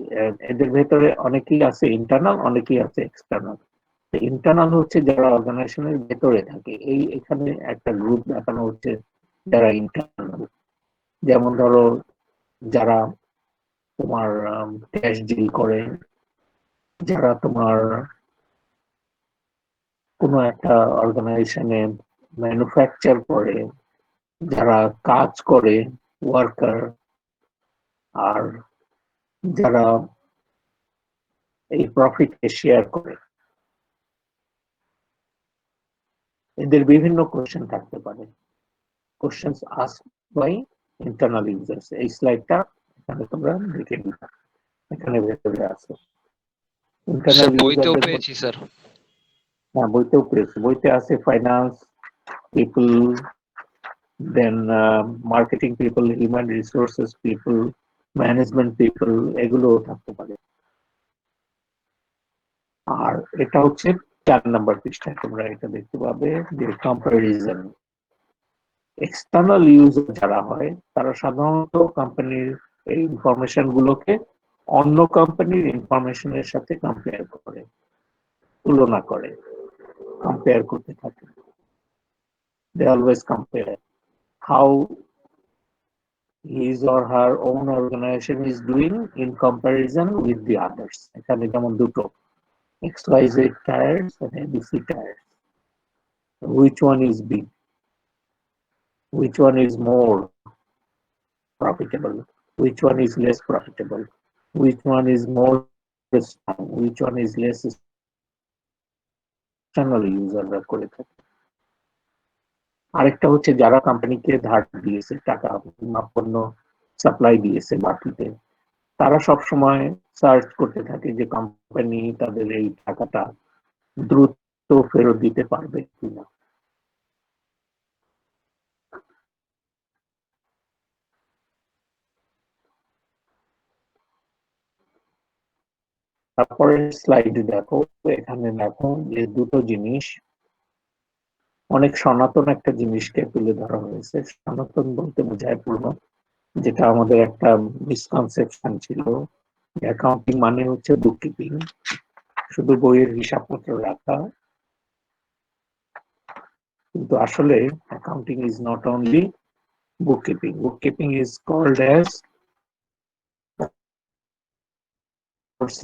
এদের ভেতরে অনেকেই আছে ইন্টারনাল, অনেকেই আছে এক্সটার্নাল। ইন্টারনাল হচ্ছে যারা অর্গানাইজেশনের ভেতরে থাকে, এই এখানে একটা গ্রুপ দেখানো হচ্ছে যারা ইন্টারনাল। যেমন ধরো যারা তোমার ক্যাশ ডিল করে, যারা তোমার কোনো একটা অর্গানাইজেশনে ম্যানুফ্যাকচার করে, যারা কাজ করে, ওয়ার্কার, আর যারা এই প্রফিটকে শেয়ার করে। এদের বিভিন্ন কোশ্চেন থাকতে পারে, questions asked by internal users. এই স্লাইডটা এখানে তোমরা দেখে নিতে, এখানে ভেতরে আছে ইন্টারনাল বইতেও ইউজারদের। পেয়েছি স্যার। হ্যাঁ, বইতেও পেয়েছি, বইতে আছে finance people, then marketing people, human resources people, management people, এগুলোও থাকতে পারে। আর এটা হচ্ছে 4 নম্বর পৃষ্ঠায় তোমরা এটা দেখতে পাবে যে কম্পারিজন। এক্সটার্নাল ইউজার যারা হয় তারা সাধারণত কোম্পানির এই ইনফরমেশন গুলোকে অন্য কোম্পানির ইনফরমেশনের সাথে কম্পেয়ার করে, তুলনা করে, কম্পেয়ার করতে থাকে। They always compare how his or her own organization is doing in comparison with the others. এখানে যেমন দুটো XYZ tires and ABC tires. Which one is big? Which one is more profitable? Which one is less profitable? Which one is more strong? Which one is less external user করে থাকে। আরেকটা হচ্ছে যারা কোম্পানিকে ধার দিয়েছে টাকা, পণ্য সাপ্লাই দিয়েছে বাকিতে, তারা সব সময় সার্চ করতে থাকে যে কোম্পানি তাদের এই টাকাটা দ্রুত ফেরত দিতে পারবে কিনা। তারপরে স্লাইডে দেখো, এখানে দেখো যে দুটো জিনিস অনেক সনাতন একটা জিনিসকে তুলে ধরা হয়েছে। সনাতন বলতে বোঝায় পুরনো, যেটা আমাদের একটা মিসকনসেপশন ছিল, অ্যাকাউন্টিং মানে হচ্ছে বুক কিপিং, শুধু বইয়ের হিসাবপত্র রাখা। কিন্তু আসলে accounting is not only bookkeeping. Bookkeeping is called as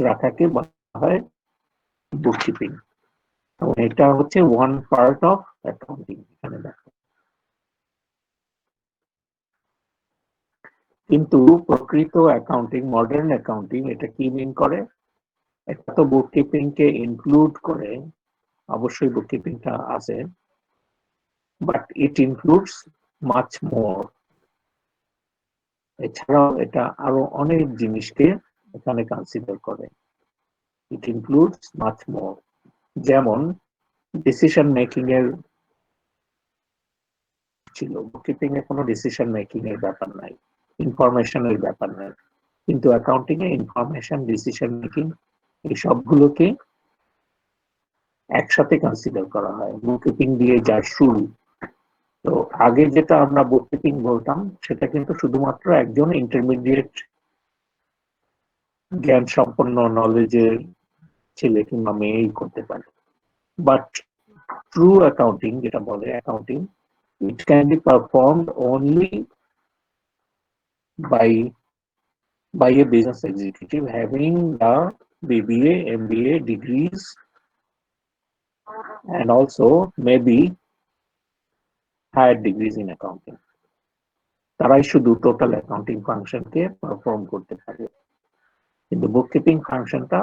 রাখাকে হয় বুককিপিং। এটা হচ্ছে ওয়ান পার্ট অফ অ্যাকাউন্টিং। এখানে দেখো, কিন্তু প্রকৃত অ্যাকাউন্টিং, মডার্ন অ্যাকাউন্টিং এটা কি মিন করে? এটা তো বুককিপিং কে ইনক্লুড করে, অবশ্যই বুককিপিংটা আছে, but it includes much more. এছাড়াও এটা আরো অনেক জিনিসকে এখানে কনসিডার করে। ইট ইনক্লুডস মাচ মোর, যেমন ডিসিশন মেকিং এর ছিল, বুককিপিং এ কোনো ডিসিশন মেকিং এর ব্যাপার নাই, ইনফরমেশনের ব্যাপার নাই, কিন্তু অ্যাকাউন্টিং এ ইনফরমেশন, ডিসিশন মেকিং এই সবগুলোকে একসাথে কনসিডার করা হয়। বুককিপিং দিয়ে যা শুরু। তো আগে যেটা আমরা বুককিপিং বলতাম সেটা কিন্তু শুধুমাত্র একজন ইন্টারমিডিয়েট জ্ঞান সম্পন্ন নলেজের ছেলে কিংবা মেয়েই করতে পারে। বাট ট্রু অ্যাকাউন্টিং যেটা বলে accounting, it can be performed only by a business executive having the BBA, MBA degrees and also maybe higher degrees in accounting. তারাই শুধু টোটাল অ্যাকাউন্টিং ফাংশনকে পারফর্ম করতে পারে, কিন্তু বুককিপিং ফাংশনটা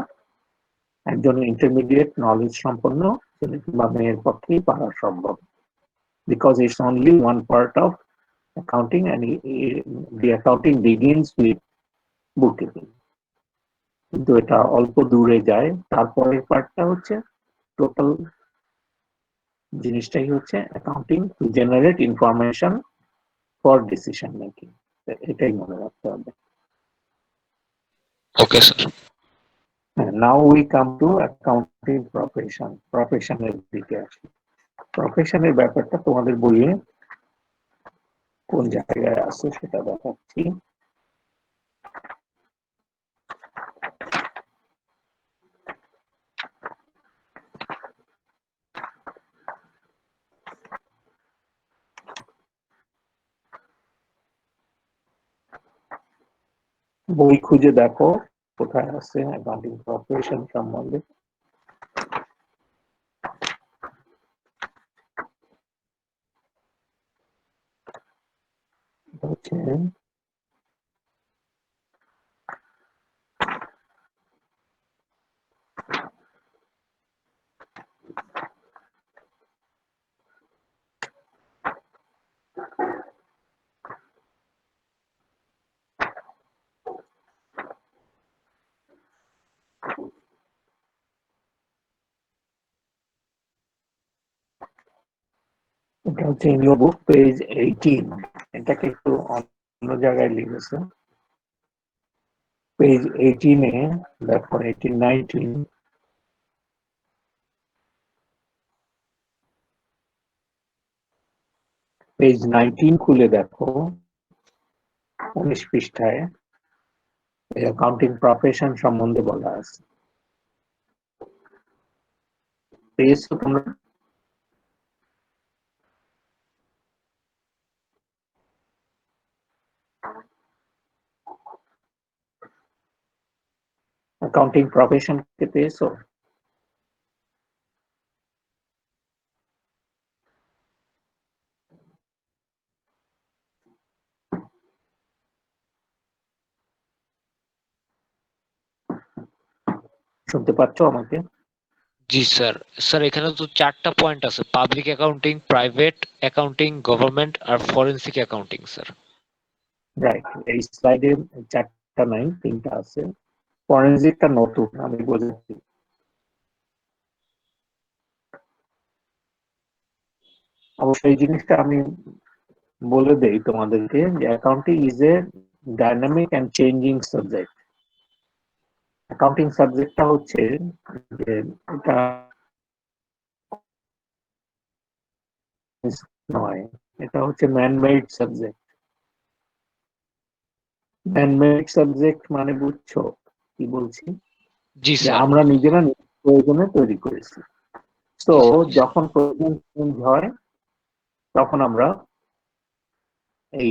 একজন ইন্টারমিডিয়েট নলেজ সম্পন্ন ছেলে কিংবা মেয়ের পক্ষেই পারা সম্ভব, because it's only one part of accounting and the accounting begins with bookkeeping. কিন্তু এটা অল্প দূরে যায়। তারপরের পার্টটা হচ্ছে টোটাল জিনিসটাই হচ্ছে accounting to generate information for decision making. এটাই মনে রাখতে হবে। Okay sir. Now we come to accounting profession. প্রফেশনের দিকে আসি। প্রফেশনের ব্যাপারটা তোমাদের বইয়ে কোন জায়গায় আছে সেটা দেখাচ্ছি। বই খুঁজে দেখো কোথায় আছে অ্যাকাউন্টিং প্রফেশন সম্বন্ধে। হচ্ছে এটা হচ্ছে ইন ইউর বুক পেজ 18। এটাকে একটু অন্য জায়গায় লিখেছে। পেজ 18 এ দেখো, 18, 19, পেজ 19 খুলে দেখো, 19 পৃষ্ঠায় অ্যাকাউন্টিং প্রফেশন সম্বন্ধে বলা আছে। পেজ তো তোমরা অ্যাকাউন্টিং প্রফেশন কে পেয়েছো? শুনতে পাচ্ছ আমাকে? জি স্যার। স্যার এখানে তো 4টা পয়েন্ট আছে, public accounting, private accounting, government আর ফরেনসিক অ্যাকাউন্টিং স্যার। রাইট, এই স্লাইডে 4টা নাই, 3টা আছে। ফরেনজিকটা নতুন, আমি বলেছি। অবশ্যই এই জিনিসটা আমি বলে দেই তোমাদেরকে যে accounting is a dynamic and changing subject. Accounting সাবজেক্টটা হচ্ছে যে এটা নয়, এটা হচ্ছে ম্যানমেড সাবজেক্ট। ম্যানমেড সাবজেক্ট মানে বুঝছো কি বলছি? জি যে স্যার। আমরা নিজেরা প্রয়োজনে তৈরি করেছি। তো জি স্যার, জি স্যার। যখন প্রয়োজন চেঞ্জ হয় তখন আমরা এই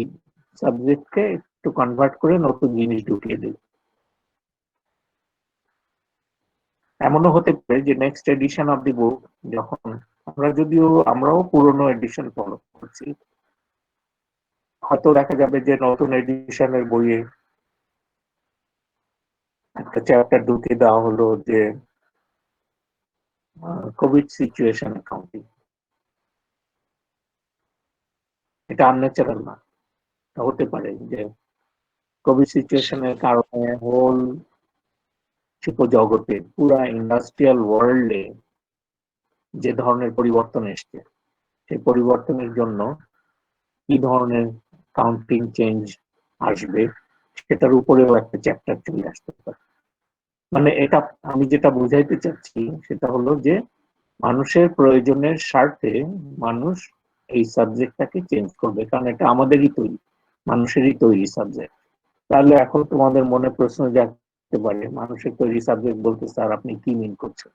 সাবজেক্টকে একটু কনভার্ট করে নতুন জিনিস ঢুকিয়ে দিই। এমনও হতে পারে যে নেক্সট এডিশন অফ দি বুক যখন আমরাও পুরনো এডিশন ফলো করছি, হয়তো দেখা যাবে যে নতুন এডিশনের বইয়ে একটা চ্যাপ্টার ঢুকিয়ে দেওয়া হলো যে কোভিড সিচুয়েশন অ্যাকাউন্টিং। এটা আনন্যাচারাল না, হতে পারে যে কোভিড সিচুয়েশনের কারণে হোল শিল্প জগতে পুরা ইন্ডাস্ট্রিয়াল ওয়ার্ল্ডে যে ধরনের পরিবর্তন এসছে, সেই পরিবর্তনের জন্য কি ধরনের কাউন্টিং চেঞ্জ আসবে সেটার উপরেও একটা চ্যাপ্টার চলে আসতে পারে। মানে এটা আমি যেটা বুঝাইতে চাচ্ছি সেটা হলো যে মানুষের প্রয়োজনের স্বার্থে মানুষ এই সাবজেক্টটাকে চেঞ্জ করবে, কারণ এটা আমাদেরই তৈরি, মানুষেরই তৈরি সাবজেক্ট। তাহলে এখন তোমাদের মনে প্রশ্ন জাগতে পারে, মানুষের তৈরি সাবজেক্ট বলতে স্যার আপনি কি মিন করছেন?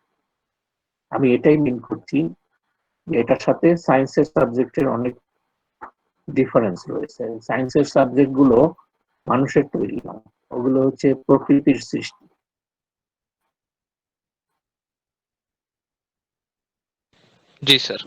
আমি এটাই মিন করছি যে এটার সাথে সায়েন্সের সাবজেক্টের অনেক ডিফারেন্স রয়েছে। সায়েন্সের সাবজেক্ট গুলো মানুষের তৈরি না, ওগুলো হচ্ছে প্রকৃতির সৃষ্টি। জি স্যার।